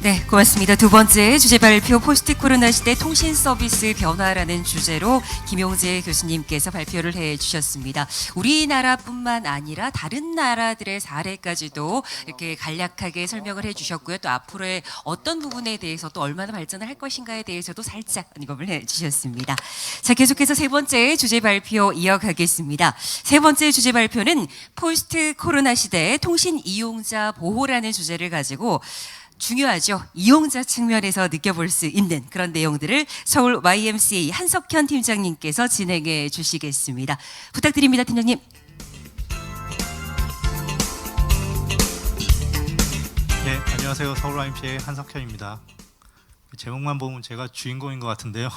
네, 고맙습니다. 두 번째 주제 발표, 포스트 코로나 시대 통신 서비스 변화라는 주제로 김용재 교수님께서 발표를 해주셨습니다. 우리나라뿐만 아니라 다른 나라들의 사례까지도 이렇게 간략하게 설명을 해주셨고요. 또 앞으로의 어떤 부분에 대해서 또 얼마나 발전을 할 것인가에 대해서도 살짝 언급을 해주셨습니다. 자, 계속해서 세 번째 주제 발표 이어가겠습니다. 세 번째 주제 발표는 포스트 코로나 시대 통신 이용자 보호라는 주제를 가지고 중요하죠. 이용자 측면에서 느껴볼 수 있는 그런 내용들을 서울 YMCA 한석현 팀장님께서 진행해 주시겠습니다. 부탁드립니다, 팀장님. 네, 안녕하세요. 서울 YMCA 한석현입니다. 제목만 보면 제가 주인공인 것 같은데요.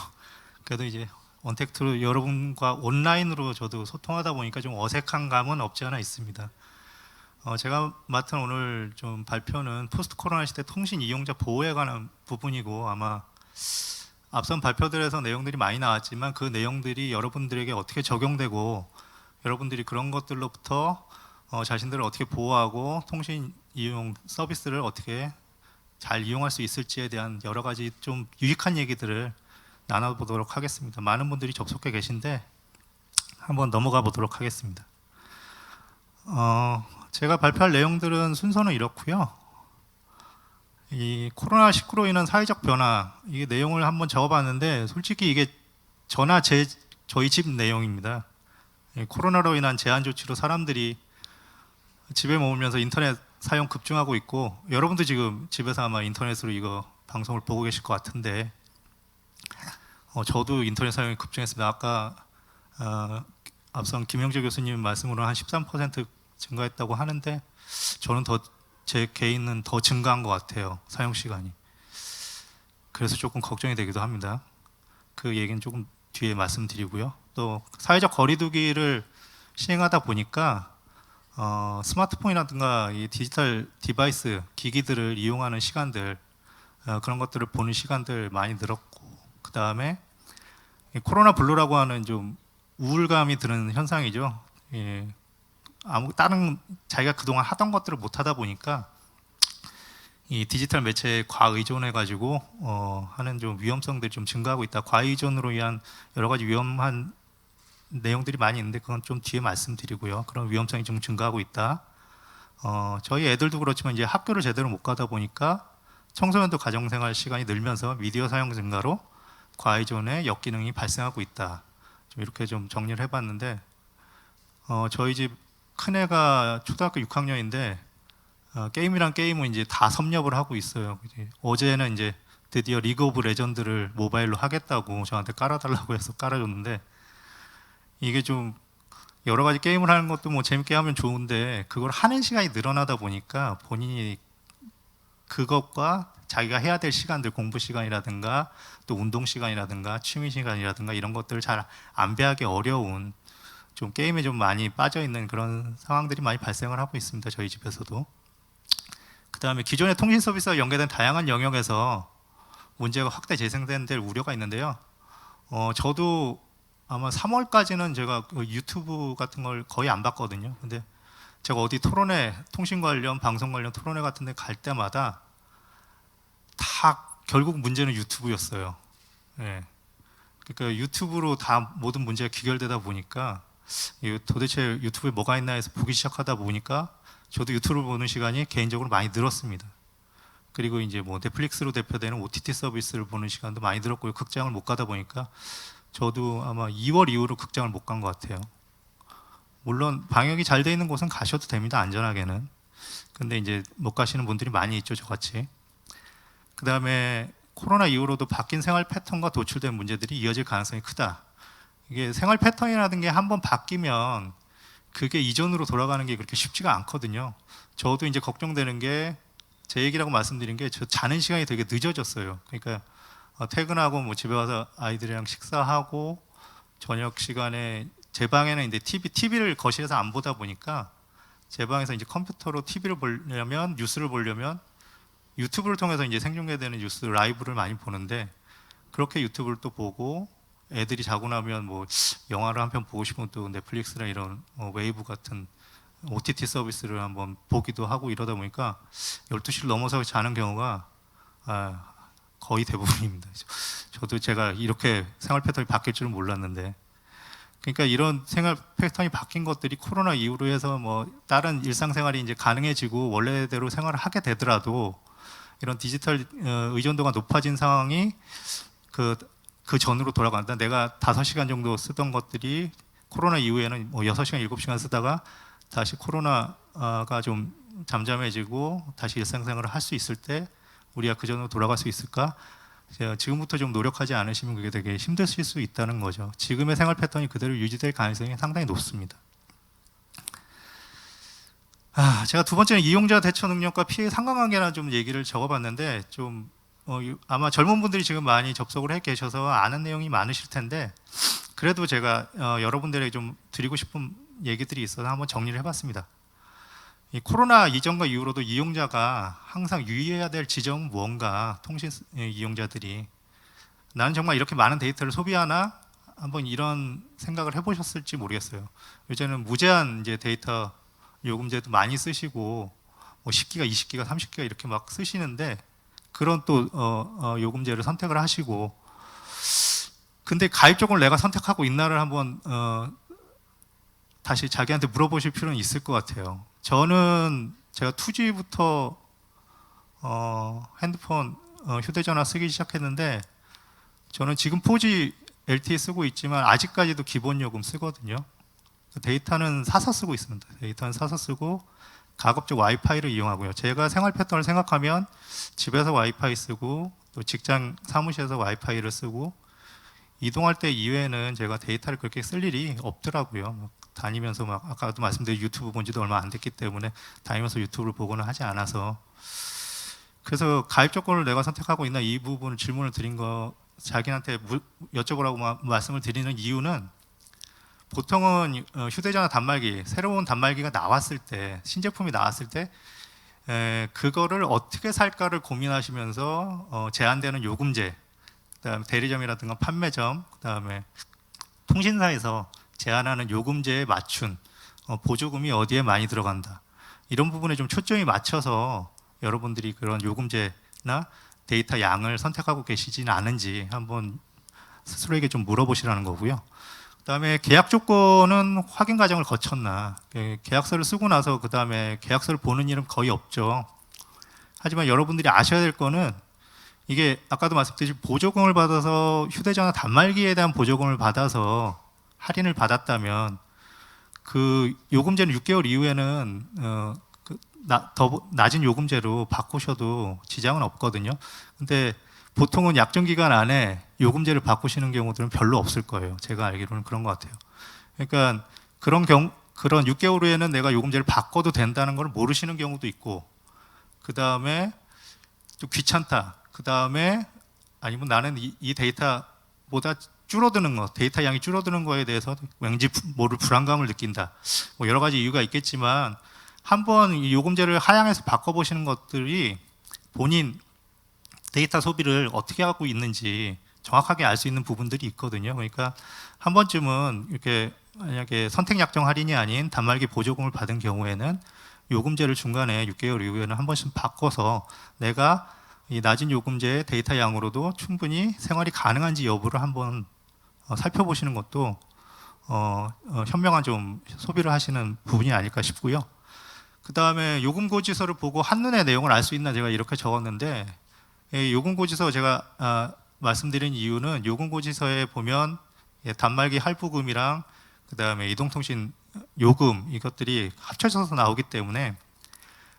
그래도 이제 언택트로 여러분과 온라인으로 저도 소통하다 보니까 좀 어색한 감은 없지 않아 있습니다. 제가 맡은 오늘 좀 발표는 포스트 코로나 시대 통신 이용자 보호에 관한 부분이고, 아마 앞선 발표들에서 내용들이 많이 나왔지만 그 내용들이 여러분들에게 어떻게 적용되고 여러분들이 그런 것들로부터 자신들을 어떻게 보호하고 통신 이용 서비스를 어떻게 잘 이용할 수 있을지에 대한 여러 가지 좀 유익한 얘기들을 나눠보도록 하겠습니다. 많은 분들이 접속해 계신데 한번 넘어가 보도록 하겠습니다. 제가 발표할 내용들은 순서는 이렇고요. 이 코로나19로 인한 사회적 변화, 이 내용을 한번 적어봤는데 솔직히 이게 저희 집 내용입니다. 코로나로 인한 제한 조치로 사람들이 집에 머물면서 인터넷 사용 급증하고 있고, 여러분도 지금 집에서 아마 인터넷으로 이거 방송을 보고 계실 것 같은데, 저도 인터넷 사용이 급증했습니다. 아까 앞선 김영재 교수님 말씀으로 한 13% 증가했다고 하는데, 저는 제 개인은 더 증가한 것 같아요, 사용 시간이. 그래서 조금 걱정이 되기도 합니다. 그 얘기는 조금 뒤에 말씀드리고요. 또 사회적 거리두기를 시행하다 보니까 스마트폰이라든가 이 디지털 디바이스 기기들을 이용하는 시간들, 그런 것들을 보는 시간들 많이 늘었고, 그 다음에 코로나 블루라고 하는 좀 우울감이 드는 현상이죠. 다른 자기가 그동안 하던 것들을 못 하다 보니까 이 디지털 매체에 과의존해가지고 하는 좀 위험성들이 좀 증가하고 있다. 과의존으로 인한 여러 가지 위험한 내용들이 많이 있는데 그건 좀 뒤에 말씀드리고요. 그런 위험성이 좀 증가하고 있다. 저희 애들도 그렇지만 이제 학교를 제대로 못 가다 보니까 청소년도 가정생활 시간이 늘면서 미디어 사용 증가로 과의존의 역기능이 발생하고 있다. 좀 이렇게 좀 정리를 해봤는데 저희 집 큰애가 초등학교 6학년인데 게임이랑 게임은 이제 다 섭렵을 하고 있어요. 어제는 이제 드디어 리그 오브 레전드를 모바일로 하겠다고 저한테 깔아달라고 해서 깔아줬는데 이게 좀 여러 가지 게임을 하는 것도 뭐 재밌게 하면 좋은데 그걸 하는 시간이 늘어나다 보니까 본인이 그것과 자기가 해야 될 시간들, 공부 시간이라든가 또 운동 시간이라든가 취미 시간이라든가 이런 것들을 잘 안배하기 어려운 좀 게임에 좀 많이 빠져 있는 그런 상황들이 많이 발생을 하고 있습니다. 저희 집에서도. 그 다음에 기존의 통신 서비스와 연계된 다양한 영역에서 문제가 확대 재생된 될 우려가 있는데요. 저도 아마 3월까지는 제가 그 유튜브 같은 걸 거의 안 봤거든요. 근데 제가 어디 토론회, 통신 관련, 방송 관련 토론회 같은 데 갈 때마다 다 결국 문제는 유튜브였어요. 예. 그러니까 유튜브로 다 모든 문제가 귀결되다 보니까 도대체 유튜브에 뭐가 있나 해서 보기 시작하다 보니까 저도 유튜브를 보는 시간이 개인적으로 많이 늘었습니다. 그리고 이제 뭐 넷플릭스로 대표되는 OTT 서비스를 보는 시간도 많이 늘었고요. 극장을 못 가다 보니까 저도 아마 2월 이후로 극장을 못 간 것 같아요. 물론 방역이 잘 돼 있는 곳은 가셔도 됩니다. 안전하게는. 근데 이제 못 가시는 분들이 많이 있죠. 저같이. 그 다음에 코로나 이후로도 바뀐 생활 패턴과 도출된 문제들이 이어질 가능성이 크다. 이게 생활 패턴이라는 게 한번 바뀌면 그게 이전으로 돌아가는 게 그렇게 쉽지가 않거든요. 저도 이제 걱정되는 게 제 얘기라고 말씀드린 게 저 자는 시간이 되게 늦어졌어요. 그러니까 퇴근하고 뭐 집에 와서 아이들이랑 식사하고 저녁 시간에 제 방에는 이제 TV를 거실에서 안 보다 보니까 제 방에서 이제 컴퓨터로 TV를 보려면 뉴스를 보려면 유튜브를 통해서 이제 생중계되는 뉴스 라이브를 많이 보는데 그렇게 유튜브를 또 보고 애들이 자고 나면 뭐 영화를 한 편 보고 싶으면 또 넷플릭스나 이런 웨이브 같은 OTT 서비스를 한번 보기도 하고 이러다 보니까 12시를 넘어서 자는 경우가 거의 대부분입니다. 저도 제가 이렇게 생활 패턴이 바뀔 줄은 몰랐는데 그러니까 이런 생활 패턴이 바뀐 것들이 코로나 이후로 해서 뭐 다른 일상생활이 이제 가능해지고 원래대로 생활을 하게 되더라도 이런 디지털 의존도가 높아진 상황이 그 전으로 돌아간다. 내가 5시간 정도 쓰던 것들이 코로나 이후에는 뭐 6시간, 7시간 쓰다가 다시 코로나가 좀 잠잠해지고 다시 일상생활을 할 수 있을 때 우리가 그 전으로 돌아갈 수 있을까? 지금부터 좀 노력하지 않으시면 그게 되게 힘드실 수 있다는 거죠. 지금의 생활 패턴이 그대로 유지될 가능성이 상당히 높습니다. 제가 두 번째는 이용자 대처 능력과 피해 상관관계나 좀 얘기를 적어봤는데 좀 아마 젊은 분들이 지금 많이 접속을 해 계셔서 아는 내용이 많으실 텐데 그래도 제가 여러분들에게 좀 드리고 싶은 얘기들이 있어서 한번 정리를 해봤습니다. 이 코로나 이전과 이후로도 이용자가 항상 유의해야 될 지점은 무언가 통신 이용자들이 나는 정말 이렇게 많은 데이터를 소비하나 한번 이런 생각을 해보셨을지 모르겠어요. 요새는 무제한 이제 데이터 요금제도 많이 쓰시고 뭐 10기가, 20기가, 30기가 이렇게 막 쓰시는데 그런 또 요금제를 선택을 하시고 근데 가입 조건을 내가 선택하고 있나를 한번 다시 자기한테 물어보실 필요는 있을 것 같아요. 저는 제가 2G부터 핸드폰, 휴대전화 쓰기 시작했는데 저는 지금 4G LTE 쓰고 있지만 아직까지도 기본 요금 쓰거든요. 데이터는 사서 쓰고 있습니다. 데이터는 사서 쓰고 가급적 와이파이를 이용하고요. 제가 생활 패턴을 생각하면 집에서 와이파이 쓰고 또 직장 사무실에서 와이파이를 쓰고 이동할 때 이외에는 제가 데이터를 그렇게 쓸 일이 없더라고요. 다니면서 막 아까도 말씀드린 유튜브 본 지도 얼마 안 됐기 때문에 다니면서 유튜브를 보거나 하지 않아서 그래서 가입 조건을 내가 선택하고 있나 이 부분을 질문을 드린 거 자기한테 여쭤보라고 말씀을 드리는 이유는 보통은 휴대전화 단말기 새로운 단말기가 나왔을 때 신제품이 나왔을 때 그거를 어떻게 살까를 고민하시면서 제한되는 요금제 그다음에 대리점이라든가 판매점 그다음에 통신사에서 제한하는 요금제에 맞춘 보조금이 어디에 많이 들어간다 이런 부분에 좀 초점이 맞춰서 여러분들이 그런 요금제나 데이터 양을 선택하고 계시지는 않은지 한번 스스로에게 좀 물어보시라는 거고요. 그다음에 계약 조건은 확인 과정을 거쳤나. 계약서를 쓰고 나서 그다음에 계약서를 보는 일은 거의 없죠. 하지만 여러분들이 아셔야 될 거는 이게 아까도 말씀드렸듯이 보조금을 받아서 휴대전화 단말기에 대한 보조금을 받아서 할인을 받았다면 그 요금제는 6개월 이후에는 더 낮은 요금제로 바꾸셔도 지장은 없거든요. 근데 보통은 약정 기간 안에 요금제를 바꾸시는 경우들은 별로 없을 거예요. 제가 알기로는 그런 것 같아요. 그러니까 그런 6개월 후에는 내가 요금제를 바꿔도 된다는 걸 모르시는 경우도 있고, 그 다음에 좀 귀찮다. 그 다음에 아니면 나는 이 데이터보다 줄어드는 거, 데이터 양이 줄어드는 거에 대해서 왠지 모를 불안감을 느낀다. 뭐 여러 가지 이유가 있겠지만 한번 이 요금제를 하향해서 바꿔보시는 것들이 본인 데이터 소비를 어떻게 하고 있는지 정확하게 알 수 있는 부분들이 있거든요. 그러니까 한 번쯤은 이렇게 만약에 선택 약정 할인이 아닌 단말기 보조금을 받은 경우에는 요금제를 중간에 6개월 이후에는 한 번씩 바꿔서 내가 이 낮은 요금제의 데이터 양으로도 충분히 생활이 가능한지 여부를 한번 살펴보시는 것도 현명한 좀 소비를 하시는 부분이 아닐까 싶고요. 그 다음에 요금고지서를 보고 한눈에 내용을 알 수 있나 제가 이렇게 적었는데, 요금고지서 제가 말씀드린 이유는 요금고지서에 보면 단말기 할부금이랑 그 다음에 이동통신 요금 이것들이 합쳐져서 나오기 때문에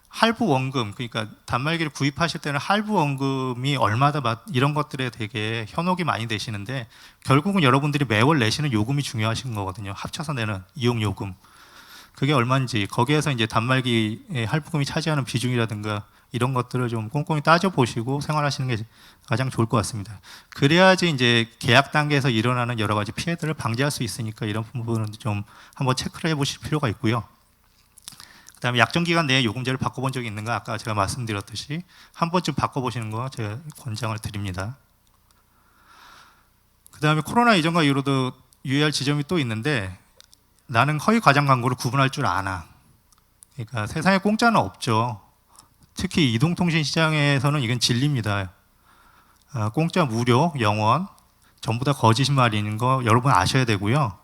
할부 원금, 그러니까 단말기를 구입하실 때는 할부 원금이 얼마다 이런 것들에 되게 현혹이 많이 되시는데 결국은 여러분들이 매월 내시는 요금이 중요하신 거거든요. 합쳐서 내는 이용 요금. 그게 얼마인지 거기에서 이제 단말기의 할부금이 차지하는 비중이라든가 이런 것들을 좀 꼼꼼히 따져보시고 생활하시는 게 가장 좋을 것 같습니다. 그래야지 이제 계약 단계에서 일어나는 여러 가지 피해들을 방지할 수 있으니까 이런 부분은 좀 한번 체크를 해보실 필요가 있고요. 그다음에 약정 기간 내에 요금제를 바꿔본 적이 있는가? 아까 제가 말씀드렸듯이 한 번쯤 바꿔보시는 거 제가 권장을 드립니다. 그다음에 코로나 이전과 이후로도 유의할 지점이 또 있는데 나는 허위 과장 광고를 구분할 줄 아나. 그러니까 세상에 공짜는 없죠. 특히 이동통신 시장에서는 이건 진리입니다. 공짜, 무료, 영원 전부 다 거짓말인 거 여러분 아셔야 되고요.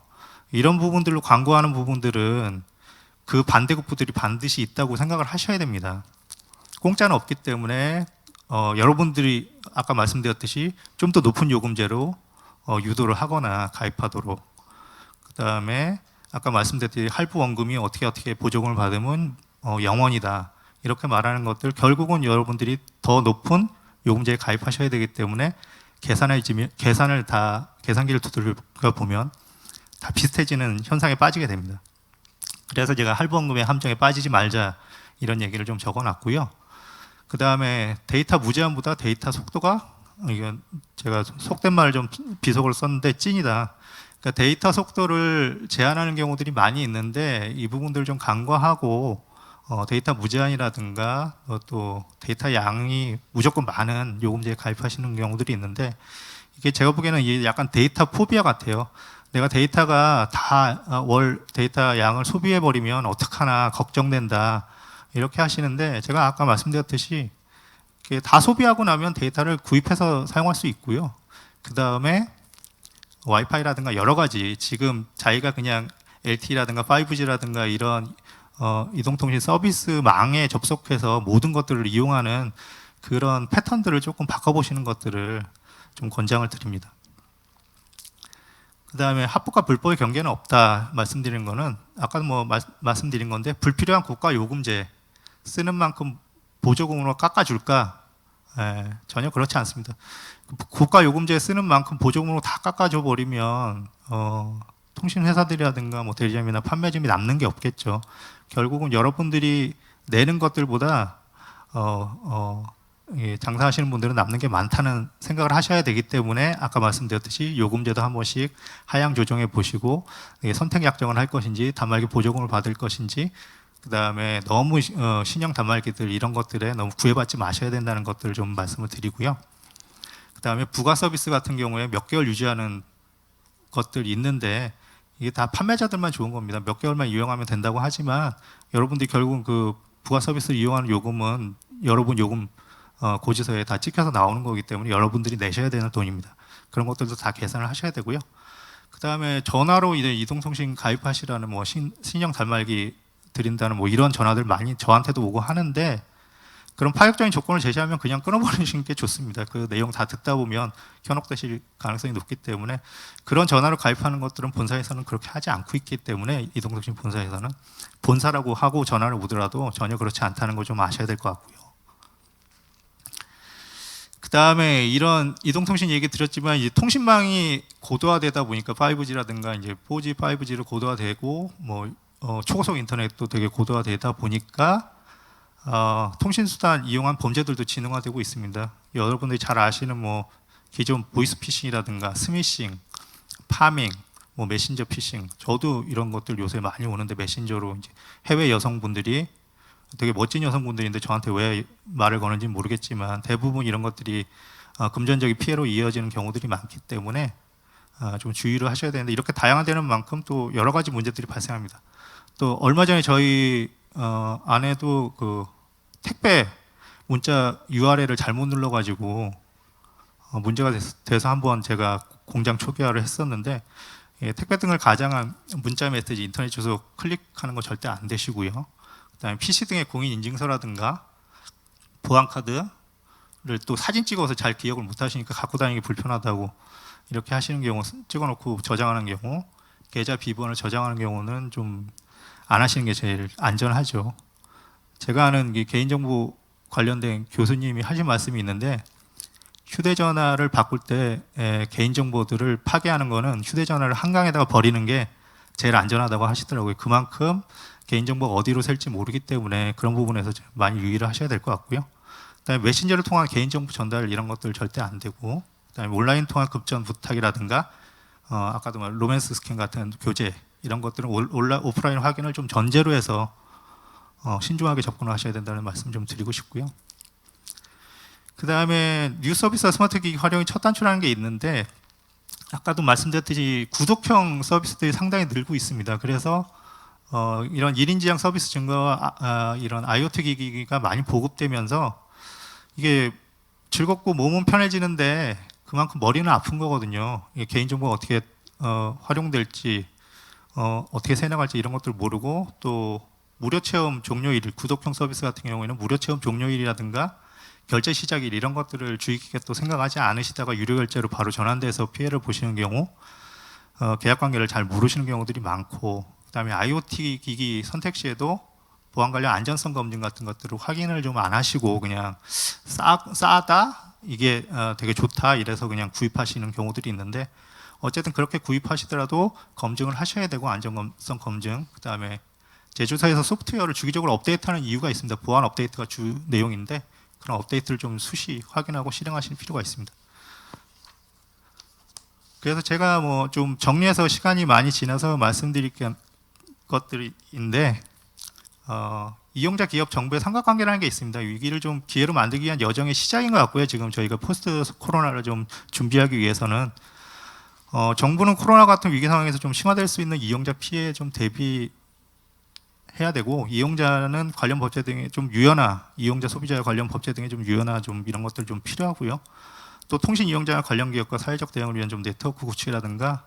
이런 부분들로 광고하는 부분들은 그 반대급부들이 반드시 있다고 생각을 하셔야 됩니다. 공짜는 없기 때문에 여러분들이 아까 말씀드렸듯이 좀 더 높은 요금제로 유도를 하거나 가입하도록, 그 다음에 아까 말씀드렸듯이 할부 원금이 어떻게 보조금을 받으면 영원이다 이렇게 말하는 것들 결국은 여러분들이 더 높은 요금제에 가입하셔야 되기 때문에 계산기를 두들겨 보면 다 비슷해지는 현상에 빠지게 됩니다. 그래서 제가 할부원금의 함정에 빠지지 말자 이런 얘기를 좀 적어놨고요. 그 다음에 데이터 무제한보다 데이터 속도가, 이건 제가 속된 말을 좀 비속어를 썼는데 찐이다. 그러니까 데이터 속도를 제한하는 경우들이 많이 있는데 이 부분들을 좀 간과하고 데이터 무제한이라든가 또 데이터 양이 무조건 많은 요금제에 가입하시는 경우들이 있는데 이게 제가 보기에는 이게 약간 데이터 포비아 같아요. 내가 데이터가 다 월 데이터 양을 소비해버리면 어떡하나 걱정된다 이렇게 하시는데 제가 아까 말씀드렸듯이 다 소비하고 나면 데이터를 구입해서 사용할 수 있고요. 그 다음에 와이파이라든가 여러 가지 지금 자기가 그냥 LTE라든가 5G라든가 이런 이동통신 서비스망에 접속해서 모든 것들을 이용하는 그런 패턴들을 조금 바꿔보시는 것들을 좀 권장을 드립니다. 그 다음에 합법과 불법의 경계는 없다 말씀드린 거는 아까 뭐 말씀드린 건데 불필요한 국가 요금제 쓰는 만큼 보조금으로 깎아줄까? 전혀 그렇지 않습니다. 국가 요금제 쓰는 만큼 보조금으로 다 깎아줘 버리면 통신 회사들이라든가 뭐 대리점이나 판매점이 남는 게 없겠죠. 결국은 여러분들이 내는 것들보다 장사하시는 분들은 남는 게 많다는 생각을 하셔야 되기 때문에 아까 말씀드렸듯이 요금제도 한 번씩 하향 조정해 보시고 선택 약정을 할 것인지 단말기 보조금을 받을 것인지 그 다음에 너무 신형 단말기들 이런 것들에 너무 구애받지 마셔야 된다는 것들을 좀 말씀을 드리고요. 그 다음에 부가 서비스 같은 경우에 몇 개월 유지하는 것들이 있는데 이게 다 판매자들만 좋은 겁니다. 몇 개월만 이용하면 된다고 하지만 여러분들이 결국은 그 부가 서비스를 이용하는 요금은 여러분 요금 고지서에 다 찍혀서 나오는 거기 때문에 여러분들이 내셔야 되는 돈입니다. 그런 것들도 다 계산을 하셔야 되고요. 그 다음에 전화로 이제 이동통신 가입하시라는 뭐 신형 단말기 드린다는 뭐 이런 전화들 많이 저한테도 오고 하는데 그런 파격적인 조건을 제시하면 그냥 끊어버리시는 게 좋습니다. 그 내용 다 듣다 보면 현혹되실 가능성이 높기 때문에 그런 전화로 가입하는 것들은 본사에서는 그렇게 하지 않고 있기 때문에 이동통신 본사에서는 본사라고 하고 전화를 오더라도 전혀 그렇지 않다는 걸 좀 아셔야 될 것 같고요. 그 다음에 이런 이동통신 얘기 드렸지만 이제 통신망이 고도화되다 보니까 5G라든가 이제 4G, 5G로 고도화되고 뭐 초고속 인터넷도 되게 고도화되다 보니까 통신수단 이용한 범죄들도 진흥화되고 있습니다. 여러분들이 잘 아시는 뭐 기존 보이스피싱이라든가 스미싱, 파밍, 뭐 메신저 피싱, 저도 이런 것들 요새 많이 오는데 메신저로 이제 해외 여성분들이 되게 멋진 여성분들인데 저한테 왜 말을 거는지 모르겠지만 대부분 이런 것들이 금전적인 피해로 이어지는 경우들이 많기 때문에 좀 주의를 하셔야 되는데 이렇게 다양화되는 만큼 또 여러 가지 문제들이 발생합니다. 또 얼마 전에 저희 아내도 그 택배 문자 URL을 잘못 눌러가지고 문제가 돼서 한번 제가 공장 초기화를 했었는데 택배 등을 가장한 문자 메시지, 인터넷 주소 클릭하는 거 절대 안 되시고요. 그다음에 PC 등의 공인 인증서라든가 보안카드를 또 사진 찍어서 잘 기억을 못 하시니까 갖고 다니기 불편하다고 이렇게 하시는 경우, 찍어놓고 저장하는 경우, 계좌 비번을 저장하는 경우는 좀 안 하시는 게 제일 안전하죠. 제가 아는 개인정보 관련된 교수님이 하신 말씀이 있는데 휴대전화를 바꿀 때 개인정보들을 파괴하는 거는 휴대전화를 한강에다가 버리는 게 제일 안전하다고 하시더라고요. 그만큼 개인정보가 어디로 셀지 모르기 때문에 그런 부분에서 많이 유의를 하셔야 될 것 같고요. 그다음에 메신저를 통한 개인정보 전달 이런 것들 절대 안 되고, 그다음에 온라인 통한 급전 부탁이라든가 아까도 말 로맨스 스캔 같은 교제 이런 것들은 오프라인 확인을 좀 전제로 해서 신중하게 접근을 하셔야 된다는 말씀 좀 드리고 싶고요. 그 다음에 뉴스 서비스와 스마트 기기 활용이 첫 단추라는 게 있는데 아까도 말씀드렸듯이 구독형 서비스들이 상당히 늘고 있습니다. 그래서 이런 1인 지향 서비스 증가와 이런 IoT 기기가 많이 보급되면서 이게 즐겁고 몸은 편해지는데 그만큼 머리는 아픈 거거든요. 이게 개인정보가 어떻게 활용될지 어떻게 새나갈지 이런 것들 모르고 또 무료 체험 종료일, 구독형 서비스 같은 경우에는 무료 체험 종료일이라든가 결제 시작일 이런 것들을 주의 깊게 또 생각하지 않으시다가 유료 결제로 바로 전환돼서 피해를 보시는 경우, 계약 관계를 잘 모르시는 경우들이 많고, 그다음에 IoT 기기 선택 시에도 보안 관련 안전성 검증 같은 것들을 확인을 좀 안 하시고 그냥 싸다 이게 되게 좋다 이래서 그냥 구입하시는 경우들이 있는데 어쨌든 그렇게 구입하시더라도 검증을 하셔야 되고 안전성 검증, 그다음에 제조사에서 소프트웨어를 주기적으로 업데이트하는 이유가 있습니다. 보안 업데이트가 주 내용인데 그런 업데이트를 좀 수시 확인하고 실행하실 필요가 있습니다. 그래서 제가 뭐 좀 정리해서 시간이 많이 지나서 말씀드릴 것들인데 이용자 기업 정부의 삼각관계라는 게 있습니다. 위기를 좀 기회로 만들기 위한 여정의 시작인 것 같고요. 지금 저희가 포스트 코로나를 좀 준비하기 위해서는 정부는 코로나 같은 위기 상황에서 좀 심화될 수 있는 이용자 피해에 좀 대비해야 되고, 이용자는 관련 법제 등에 좀 유연화, 이용자 소비자 관련 법제 등에 좀 유연화 좀 이런 것들 좀 필요하고요. 또 통신 이용자 관련 기업과 사회적 대응을 위한 좀 네트워크 구축이라든가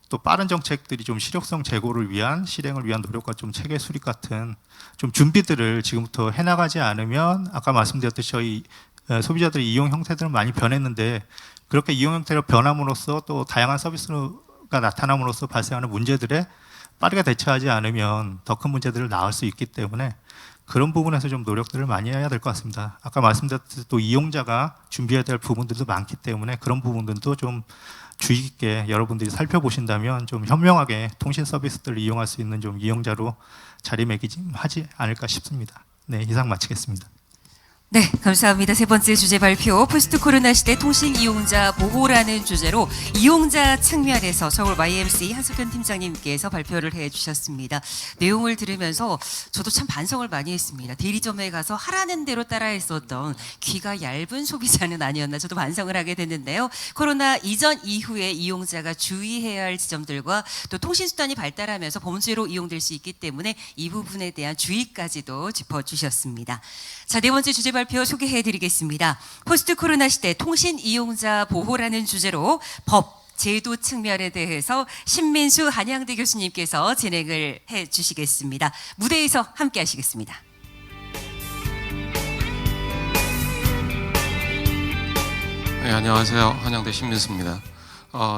또 빠른 정책들이 좀 실효성 제고를 위한 실행을 위한 노력과 좀 체계 수립 같은 좀 준비들을 지금부터 해나가지 않으면 아까 말씀드렸듯이 저희 소비자들의 이용 형태들은 많이 변했는데 그렇게 이용 형태로 변함으로써 또 다양한 서비스가 나타남으로써 발생하는 문제들에 빠르게 대처하지 않으면 더 큰 문제들을 낳을 수 있기 때문에 그런 부분에서 좀 노력들을 많이 해야 될 것 같습니다. 아까 말씀드렸듯이 또 이용자가 준비해야 될 부분들도 많기 때문에 그런 부분들도 좀 주의 깊게 여러분들이 살펴보신다면 좀 현명하게 통신 서비스들을 이용할 수 있는 좀 이용자로 자리매김하지 않을까 싶습니다. 네, 이상 마치겠습니다. 네, 감사합니다. 세 번째 주제 발표, 포스트 코로나 시대 통신 이용자 보호라는 주제로 이용자 측면에서 서울 YMCA 한석현 팀장님께서 발표를 해주셨습니다. 내용을 들으면서 저도 참 반성을 많이 했습니다. 대리점에 가서 하라는 대로 따라했었던 귀가 얇은 소비자는 아니었나 저도 반성을 하게 됐는데요. 코로나 이전 이후에 이용자가 주의해야 할 지점들과 또 통신수단이 발달하면서 범죄로 이용될 수 있기 때문에 이 부분에 대한 주의까지도 짚어주셨습니다. 자, 네 번째 주제 발표 소개해드리겠습니다. 포스트 코로나 시대 통신 이용자 보호라는 주제로 법, 제도 측면에 대해서 신민수 한양대 교수님께서 진행을 해주시겠습니다. 무대에서 함께 하시겠습니다. 네, 안녕하세요. 한양대 신민수입니다.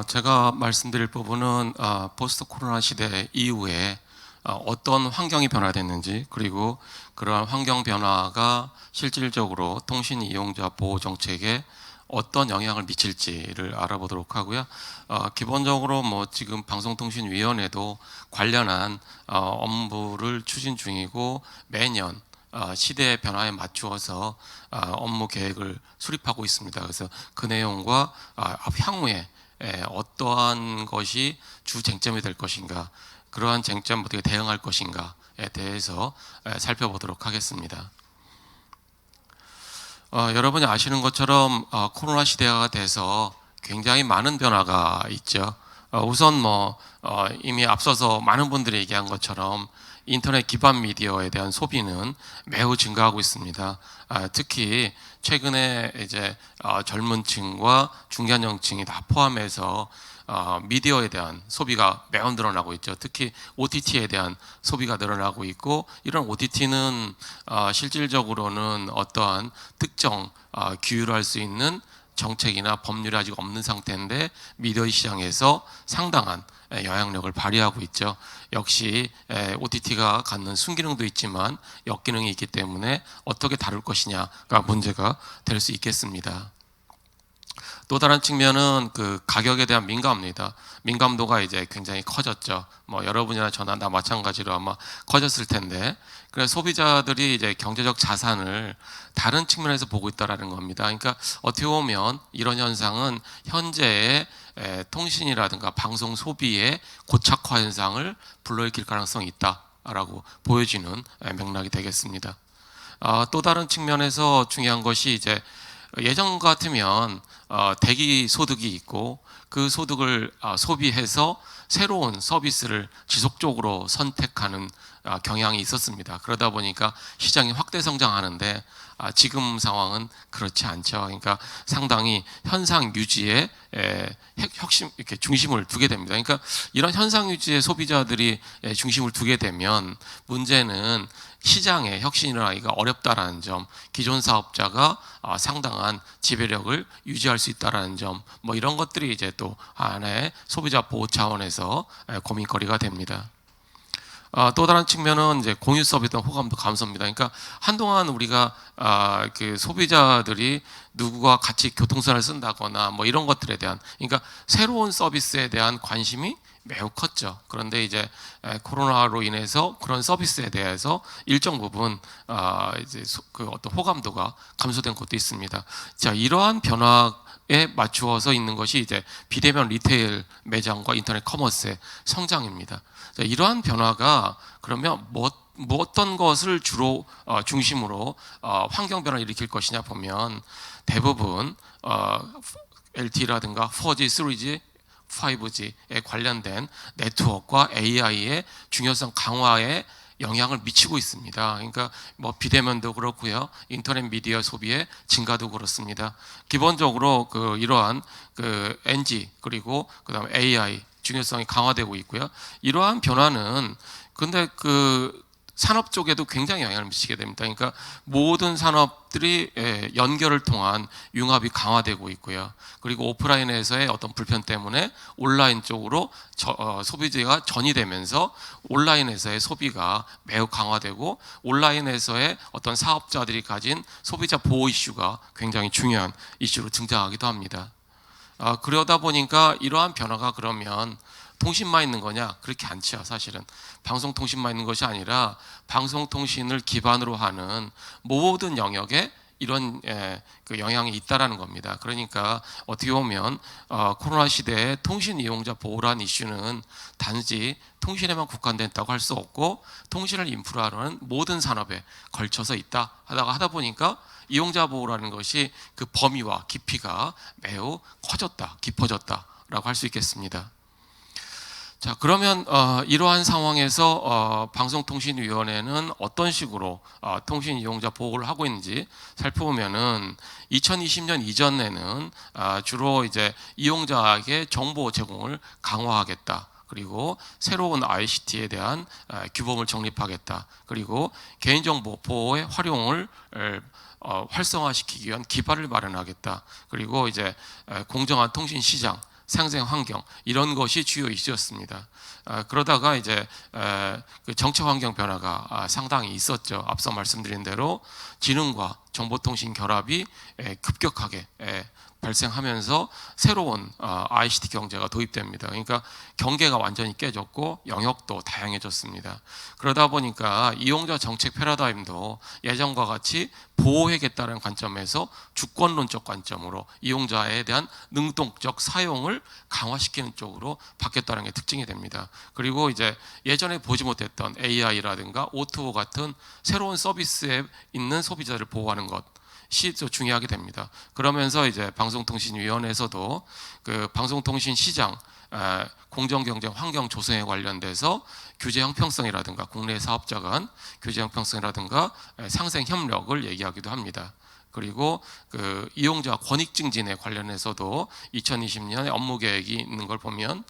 제가 말씀드릴 부분은 포스트 코로나 시대 이후에 어떤 환경이 변화됐는지, 그리고 그러한 환경 변화가 실질적으로 통신 이용자 보호 정책에 어떤 영향을 미칠지를 알아보도록 하고요. 기본적으로 뭐 지금 방송통신위원회도 관련한 업무를 추진 중이고 매년 시대의 변화에 맞추어서 업무 계획을 수립하고 있습니다. 그래서 그 내용과 향후에 어떠한 것이 주 쟁점이 될 것인가, 그러한 쟁점 어떻게 대응할 것인가에 대해서 살펴보도록 하겠습니다. 여러분이 아시는 것처럼 코로나 시대가 돼서 굉장히 많은 변화가 있죠. 우선 이미 앞서서 많은 분들이 얘기한 것처럼 인터넷 기반 미디어에 대한 소비는 매우 증가하고 있습니다. 특히 최근에 이제 젊은층과 중견층이 다 포함해서 미디어에 대한 소비가 매우 늘어나고 있죠. 특히 OTT에 대한 소비가 늘어나고 있고, 이런 OTT는 실질적으로는 어떠한 특정 규율할 수 있는 정책이나 법률이 아직 없는 상태인데 미디어 시장에서 상당한 영향력을 발휘하고 있죠. 역시 OTT가 갖는 순기능도 있지만 역기능이 있기 때문에 어떻게 다룰 것이냐가 문제가 될 수 있겠습니다. 또 다른 측면은 그 가격에 대한 민감도가 이제 굉장히 커졌죠. 여러분이나 저나 다 마찬가지로 아마 커졌을 텐데, 그래서 소비자들이 이제 경제적 자산을 다른 측면에서 보고 있다라는 겁니다. 그러니까 어떻게 보면 이런 현상은 현재의 통신이라든가 방송 소비의 고착화 현상을 불러일으킬 가능성이 있다라고 보여지는 맥락이 되겠습니다. 또 다른 측면에서 중요한 것이 이제 예전 같으면 대기 소득이 있고 그 소득을 소비해서 새로운 서비스를 지속적으로 선택하는 경향이 있었습니다. 그러다 보니까 시장이 확대 성장하는데 지금 상황은 그렇지 않죠. 그러니까 상당히 현상 유지에 혁신 이렇게 중심을 두게 됩니다. 그러니까 이런 현상 유지의 소비자들이 중심을 두게 되면 문제는 시장의 혁신이 일어나기가 어렵다라는 점, 기존 사업자가 상당한 지배력을 유지할 수 있다라는 점, 이런 것들이 이제 또 하나의 소비자 보호 차원에서 고민거리가 됩니다. 또 다른 측면은 이제 공유 서비스 호감도 감소입니다. 그러니까 한동안 우리가 그 소비자들이 누구와 같이 교통수단을 쓴다거나 이런 것들에 대한, 그러니까 새로운 서비스에 대한 관심이 매우 컸죠. 그런데 이제 코로나로 인해서 그런 서비스에 대해서 일정 부분 이제 그 어떤 호감도가 감소된 것도 있습니다. 자, 이러한 변화에 맞추어서 있는 것이 이제 비대면 리테일 매장과 인터넷 커머스의 성장입니다. 자, 이러한 변화가 그러면 어떤 것을 주로 중심으로 환경 변화를 일으킬 것이냐 보면 대부분 LTE라든가 4G, 3G 5G에 관련된 네트워크와 AI의 중요성 강화에 영향을 미치고 있습니다. 그러니까 비대면도 그렇고요, 인터넷 미디어 소비의 증가도 그렇습니다. 기본적으로 이러한 NG 그리고 그다음에 AI 중요성이 강화되고 있고요. 이러한 변화는 근데 산업 쪽에도 굉장히 영향을 미치게 됩니다. 그러니까 모든 산업들이 연결을 통한 융합이 강화되고 있고요. 그리고 오프라인에서의 어떤 불편 때문에 온라인 쪽으로 소비재가 전이되면서 온라인에서의 소비가 매우 강화되고 온라인에서의 어떤 사업자들이 가진 소비자 보호 이슈가 굉장히 중요한 이슈로 등장하기도 합니다. 그러다 보니까 이러한 변화가 그러면 통신만 있는 거냐? 그렇게 않죠. 사실은 방송통신만 있는 것이 아니라 방송통신을 기반으로 하는 모든 영역에 이런 그 영향이 있다라는 겁니다. 그러니까 어떻게 보면 코로나 시대에 통신 이용자 보호란 이슈는 단지 통신에만 국한됐다고 할 수 없고 통신을 인프라로 하는 모든 산업에 걸쳐서 있다 하다 보니까 이용자 보호라는 것이 그 범위와 깊이가 매우 커졌다, 깊어졌다라고 할 수 있겠습니다. 자, 그러면 이러한 상황에서 방송통신위원회는 어떤 식으로 통신 이용자 보호를 하고 있는지 살펴보면은 2020년 이전에는 주로 이제 이용자에게 정보 제공을 강화하겠다. 그리고 새로운 ICT에 대한 규범을 정립하겠다. 그리고 개인정보 보호의 활용을 활성화시키기 위한 기반을 마련하겠다. 그리고 이제 공정한 통신 시장, 상생 환경 이런 것이 주요 이슈였습니다. 그러다가 이제 그 정책 환경 변화가 상당히 있었죠. 앞서 말씀드린 대로 지능과 정보통신 결합이 급격하게 발생하면서 새로운 ICT 경제가 도입됩니다. 그러니까 경계가 완전히 깨졌고 영역도 다양해졌습니다. 그러다 보니까 이용자 정책 패러다임도 예전과 같이 보호하겠다는 관점에서 주권론적 관점으로 이용자에 대한 능동적 사용을 강화시키는 쪽으로 바뀌었다는 게 특징이 됩니다. 그리고 이제 예전에 보지 못했던 AI라든가 O2O 같은 새로운 서비스에 있는 소비자를 보호하는 것 시 중요하게 됩니다. 그러면서 이제 방송통신위원회에서도 그 방송통신 시장 공정경쟁 환경 조성에 관련돼서 규제 형평성이라든가 국내 사업자 간 규제 형평성이라든가 상생 협력을 얘기하기도 합니다. 그리고 그 이용자 권익 증진에 관련해서도 2020년에 업무 계획이 있는 걸 보면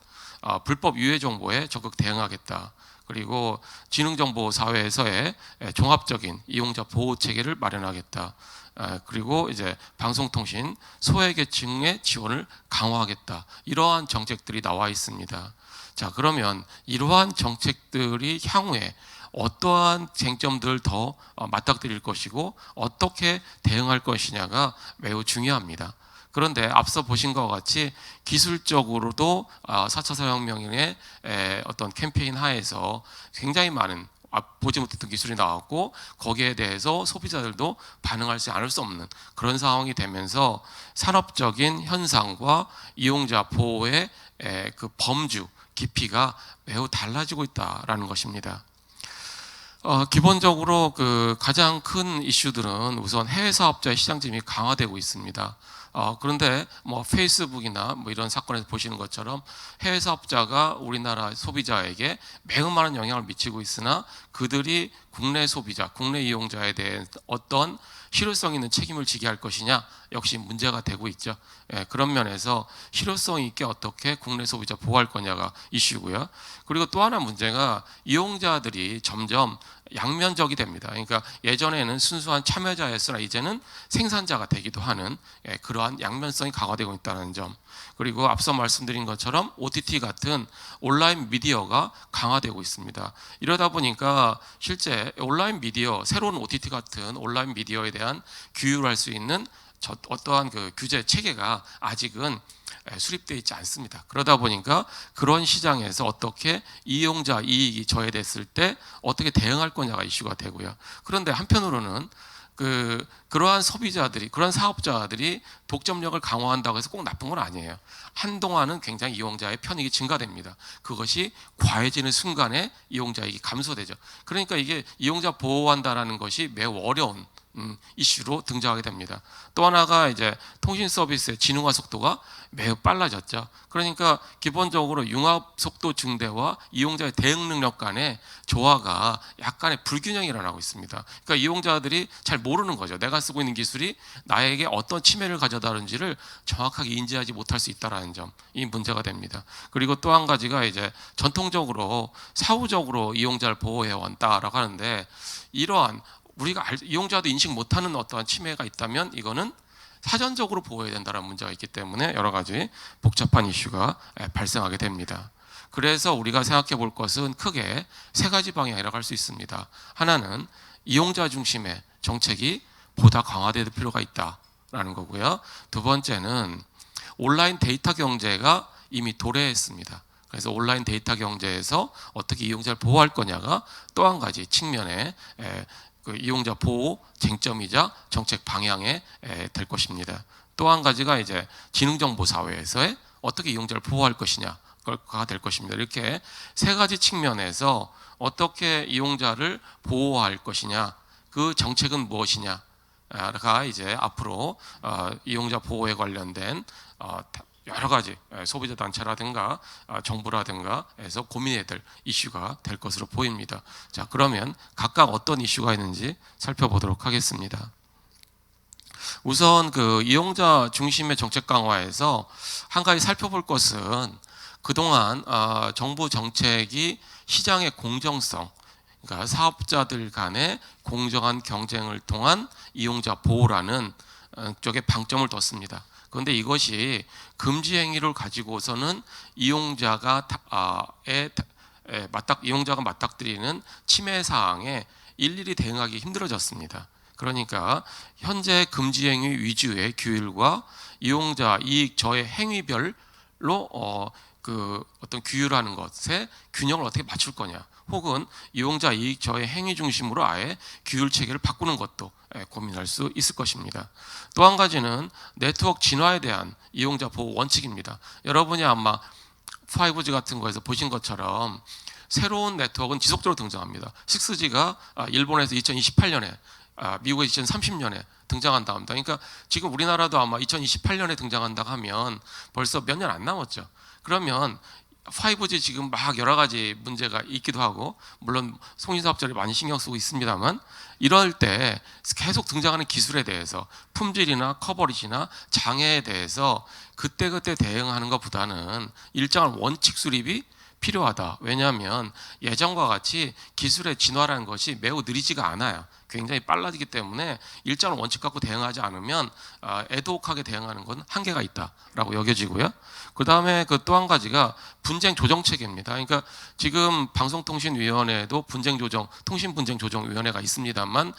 불법 유해 정보에 적극 대응하겠다. 그리고 지능정보 사회에서의 종합적인 이용자 보호 체계를 마련하겠다. 그리고 이제 방송통신 소외계층의 지원을 강화하겠다. 이러한 정책들이 나와 있습니다. 자, 그러면 이러한 정책들이 향후에 어떠한 쟁점들을 더 맞닥뜨릴 것이고 어떻게 대응할 것이냐가 매우 중요합니다. 그런데 앞서 보신 것과 같이 기술적으로도 4차 산업혁명의 어떤 캠페인 하에서 굉장히 많은 보지 못했던 기술이 나왔고 거기에 대해서 소비자들도 반응하지 않을 수 없는 그런 상황이 되면서 산업적인 현상과 이용자 보호의 그 범주 깊이가 매우 달라지고 있다라는 것입니다. 기본적으로 그 가장 큰 이슈들은 우선 해외 사업자의 시장 점유율이 강화되고 있습니다. 그런데 뭐 페이스북이나 뭐 이런 사건에서 보시는 것처럼 해외 사업자가 우리나라 소비자에게 매우 많은 영향을 미치고 있으나 그들이 국내 소비자, 국내 이용자에 대한 어떤 실효성 있는 책임을 지게 할 것이냐 역시 문제가 되고 있죠. 그런 면에서 실효성 있게 어떻게 국내 소비자 보호할 거냐가 이슈고요. 그리고 또 하나 문제가 이용자들이 점점 양면적이 됩니다. 그러니까 예전에는 순수한 참여자였으나 이제는 생산자가 되기도 하는 그러한 양면성이 강화되고 있다는 점. 그리고 앞서 말씀드린 것처럼 OTT 같은 온라인 미디어가 강화되고 있습니다. 이러다 보니까 실제 온라인 미디어, 새로운 OTT 같은 온라인 미디어에 대한 규율을 할 수 있는 어떠한 그 규제 체계가 아직은 수립되어 있지 않습니다. 그러다 보니까 그런 시장에서 어떻게 이용자 이익이 저해됐을 때 어떻게 대응할 거냐가 이슈가 되고요. 그런데 한편으로는 그러한 소비자들이, 그런 사업자들이 독점력을 강화한다고 해서 꼭 나쁜 건 아니에요. 한동안은 굉장히 이용자의 편익이 증가됩니다. 그것이 과해지는 순간에 이용자이익이 감소되죠. 그러니까 이게 이용자 보호한다라는 것이 매우 어려운 이슈로 등장하게 됩니다. 또 하나가 이제 통신 서비스의 진흥화 속도가 매우 빨라졌죠. 그러니까 기본적으로 융합 속도 증대와 이용자의 대응 능력 간의 조화가 약간의 불균형이 일어나고 있습니다. 그러니까 이용자들이 잘 모르는 거죠. 내가 쓰고 있는 기술이 나에게 어떤 침해를 가져다는지를 정확하게 인지하지 못할 수 있다는 점, 이 문제가 됩니다. 그리고 또 한 가지가 이제 전통적으로 사후적으로 이용자를 보호해 왔다라고 하는데 이러한 우리가 이용자도 인식 못하는 어떠한 침해가 있다면 이거는 사전적으로 보호해야 된다는 문제가 있기 때문에 여러 가지 복잡한 이슈가 발생하게 됩니다. 그래서 우리가 생각해 볼 것은 크게 세 가지 방향이라고 할 수 있습니다. 하나는 이용자 중심의 정책이 보다 강화될 필요가 있다라는 거고요. 두 번째는 온라인 데이터 경제가 이미 도래했습니다. 그래서 온라인 데이터 경제에서 어떻게 이용자를 보호할 거냐가 또 한 가지 측면의 그 이용자 보호 쟁점이자 정책 방향에 될 것입니다. 또 한 가지가 이제 지능정보 사회에서의 어떻게 이용자를 보호할 것이냐가 될 것입니다. 이렇게 세 가지 측면에서 어떻게 이용자를 보호할 것이냐, 그 정책은 무엇이냐가 이제 앞으로 이용자 보호에 관련된 여러 가지 소비자 단체라든가 정부라든가 해서 고민해야 될 이슈가 될 것으로 보입니다. 자, 그러면 각각 어떤 이슈가 있는지 살펴보도록 하겠습니다. 우선 그 이용자 중심의 정책 강화에서 한 가지 살펴볼 것은 그동안 정부 정책이 시장의 공정성, 그러니까 사업자들 간의 공정한 경쟁을 통한 이용자 보호라는 쪽에 방점을 뒀습니다. 그런데 이것이 금지 행위를 가지고서는 이용자가 맞닥뜨리는 침해 사항에 일일이 대응하기 힘들어졌습니다. 그러니까 현재 금지 행위 위주의 규율과 이용자 이익 저해 행위별로 그 어떤 규율하는 것에 균형을 어떻게 맞출 거냐, 혹은 이용자 이익 저해 행위 중심으로 아예 규율 체계를 바꾸는 것도 고민할 수 있을 것입니다. 또 한 가지는 네트워크 진화에 대한 이용자 보호 원칙입니다. 여러분이 아마 5G 같은 거에서 보신 것처럼 새로운 네트워크는 지속적으로 등장합니다. 6G가 일본에서 2028년에 미국에 2030년에 등장한다 합니다. 그러니까 지금 우리나라도 아마 2028년에 등장한다 하면 벌써 몇 년 안 남았죠. 그러면 5G 지금 막 여러 가지 문제가 있기도 하고, 물론 송신사업자들이 많이 신경 쓰고 있습니다만, 이럴 때 계속 등장하는 기술에 대해서 품질이나 커버리지나 장애에 대해서 그때그때 대응하는 것보다는 일정한 원칙 수립이 필요하다. 왜냐하면 예전과 같이 기술의 진화라는 것이 매우 느리지가 않아요. 굉장히 빨라지기 때문에 일정한 원칙 갖고 대응하지 않으면 애도하게 대응하는 건 한계가 있다라고 여겨지고요. 그 다음에 그 또 한 가지가 분쟁 조정 체계입니다. 그러니까 지금 방송통신위원회도 통신분쟁조정위원회가 있습니다만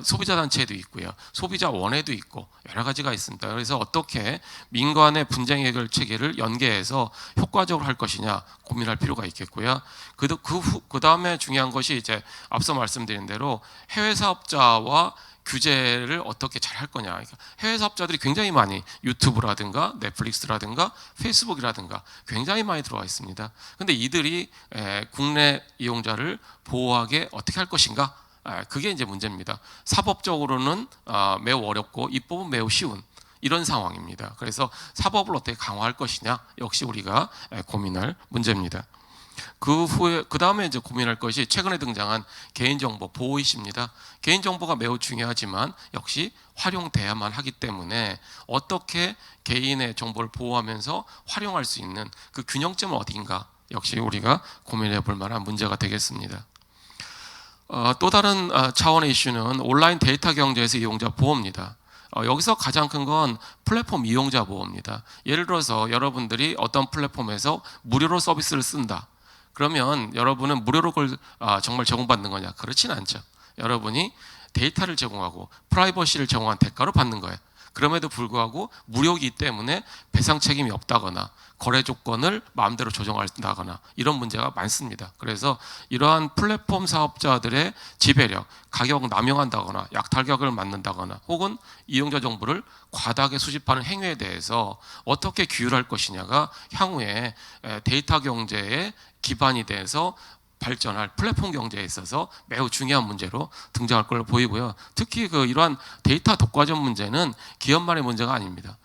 소비자 단체도 있고요, 소비자 원회도 있고 여러 가지가 있습니다. 그래서 어떻게 민간의 분쟁 해결 체계를 연계해서 효과적으로 할 것이냐 고민할 필요가 있겠고요. 그 다음에 중요한 것이 이제 앞서 말씀드린 대로 해외 사업자와 규제를 어떻게 잘 할 거냐. 그러니까 해외 사업자들이 굉장히 많이 유튜브라든가 넷플릭스라든가 페이스북이라든가 굉장히 많이 들어와 있습니다. 그런데 이들이 국내 이용자를 보호하게 어떻게 할 것인가? 그게 이제 문제입니다. 사법적으로는 매우 어렵고 입법은 매우 쉬운 이런 상황입니다. 그래서 사법을 어떻게 강화할 것이냐 역시 우리가 고민할 문제입니다. 그 다음에 이제 고민할 것이 최근에 등장한 개인정보 보호 이슈입니다. 개인정보가 매우 중요하지만 역시 활용돼야만 하기 때문에 어떻게 개인의 정보를 보호하면서 활용할 수 있는 그 균형점은 어딘가 역시 우리가 고민해 볼 만한 문제가 되겠습니다. 또 다른 차원의 이슈는 온라인 데이터 경제에서 이용자 보호입니다. 여기서 가장 큰 건 플랫폼 이용자 보호입니다. 예를 들어서 여러분들이 어떤 플랫폼에서 무료로 서비스를 쓴다. 그러면 여러분은 무료로 그걸 정말 제공받는 거냐? 그렇진 않죠. 여러분이 데이터를 제공하고 프라이버시를 제공한 대가로 받는 거예요. 그럼에도 불구하고 무료이기 때문에 배상 책임이 없다거나 거래 조건을 마음대로 조정한다거나 이런 문제가 많습니다. 그래서 이러한 플랫폼 사업자들의 지배력, 가격 남용한다거나 약탈격을 맞는다거나 혹은 이용자 정보를 과다하게 수집하는 행위에 대해서 어떻게 규율할 것이냐가 향후에 데이터 경제의 기반이 돼서 발전할 플랫폼 경제에 있어서 매우 중요한 문제로 등장할 걸로 보이고요. 특히 이러한 데이터 독과점 문제는 기업만의 문제가 아닙니다.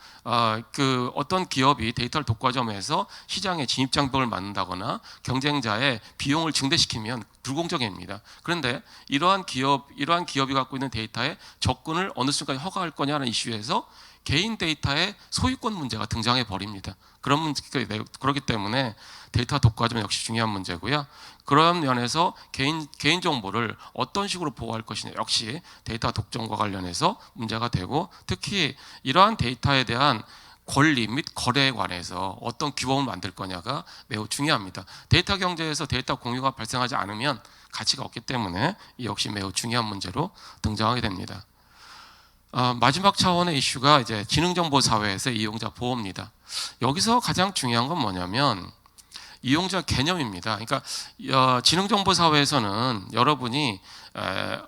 어떤 기업이 데이터를 독과점해서 시장에 진입 장벽을 만든다거나 경쟁자의 비용을 증대시키면 불공정입니다. 그런데 이러한 기업이 갖고 있는 데이터에 접근을 어느 순간 허가할 거냐는 이슈에서 개인 데이터의 소유권 문제가 등장해 버립니다. 그렇기 때문에 데이터 독과점 역시 중요한 문제고요. 그런 면에서 개인 정보를 어떤 식으로 보호할 것이냐 역시 데이터 독점과 관련해서 문제가 되고, 특히 이러한 데이터에 대한 권리 및 거래에 관해서 어떤 규범을 만들 거냐가 매우 중요합니다. 데이터 경제에서 데이터 공유가 발생하지 않으면 가치가 없기 때문에 이 역시 매우 중요한 문제로 등장하게 됩니다. 마지막 차원의 이슈가 이제 지능정보 사회에서의 이용자 보호입니다. 여기서 가장 중요한 건 뭐냐면 이용자 개념입니다. 그러니까 지능정보 사회에서는 여러분이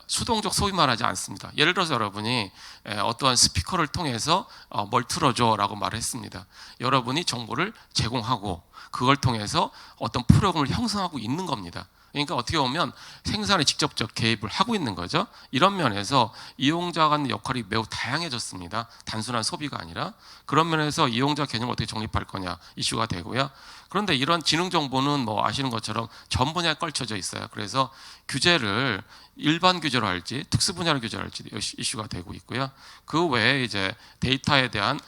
수동적 소비만 하지 않습니다. 예를 들어서 여러분이 어떠한 스피커를 통해서 뭘 틀어줘라고 말을 했습니다. 여러분이 정보를 제공하고 그걸 통해서 어떤 프로그램을 형성하고 있는 겁니다. 그러니까 어떻게 보면 생산에 직접적 개입을 하고 있는 거죠. 이런 면에서 이용자가 하는 역할이 매우 다양해졌습니다. 단순한 소비가 아니라. 그런 면에서 이용자 개념을 어떻게 정립할 거냐 이슈가 되고요. 그런데 이런 지능 정보는 뭐 아시는 것처럼 전 분야에 걸쳐져 있어요. 그래서 규제를 일반 규제로 할지 특수 분야로 규제를 할지 이슈가 되고 있고요. 그 외에 이제 데이터에 대한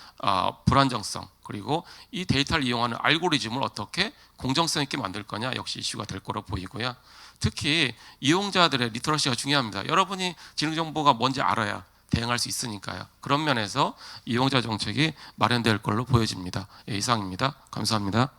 불안정성, 그리고 이 데이터를 이용하는 알고리즘을 어떻게 공정성 있게 만들 거냐 역시 이슈가 될 거로 보이고요. 특히 이용자들의 리터러시가 중요합니다. 여러분이 지능 정보가 뭔지 알아야 대응할 수 있으니까요. 그런 면에서 이용자 정책이 마련될 걸로 보여집니다. 예, 이상입니다. 감사합니다.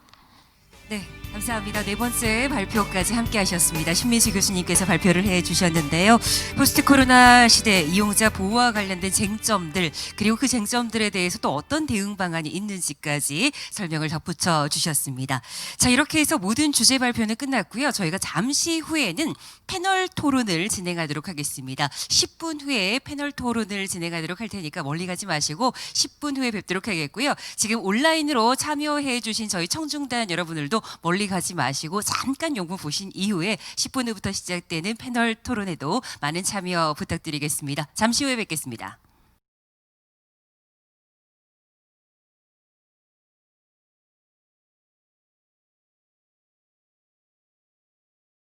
네, 감사합니다. 네 번째 발표까지 함께 하셨습니다. 신민수 교수님께서 발표를 해주셨는데요. 포스트 코로나 시대 이용자 보호와 관련된 쟁점들, 그리고 그 쟁점들에 대해서 또 어떤 대응 방안이 있는지까지 설명을 덧붙여 주셨습니다. 자, 이렇게 해서 모든 주제 발표는 끝났고요. 저희가 잠시 후에는 패널 토론을 진행하도록 하겠습니다. 10분 후에 패널 토론을 진행하도록 할 테니까 멀리 가지 마시고 10분 후에 뵙도록 하겠고요. 지금 온라인으로 참여해 주신 저희 청중단 여러분들도 멀리 가지 마시고 잠깐 영상 보신 이후에 10분 후부터 시작되는 패널 토론에도 많은 참여 부탁드리겠습니다. 잠시 후에 뵙겠습니다.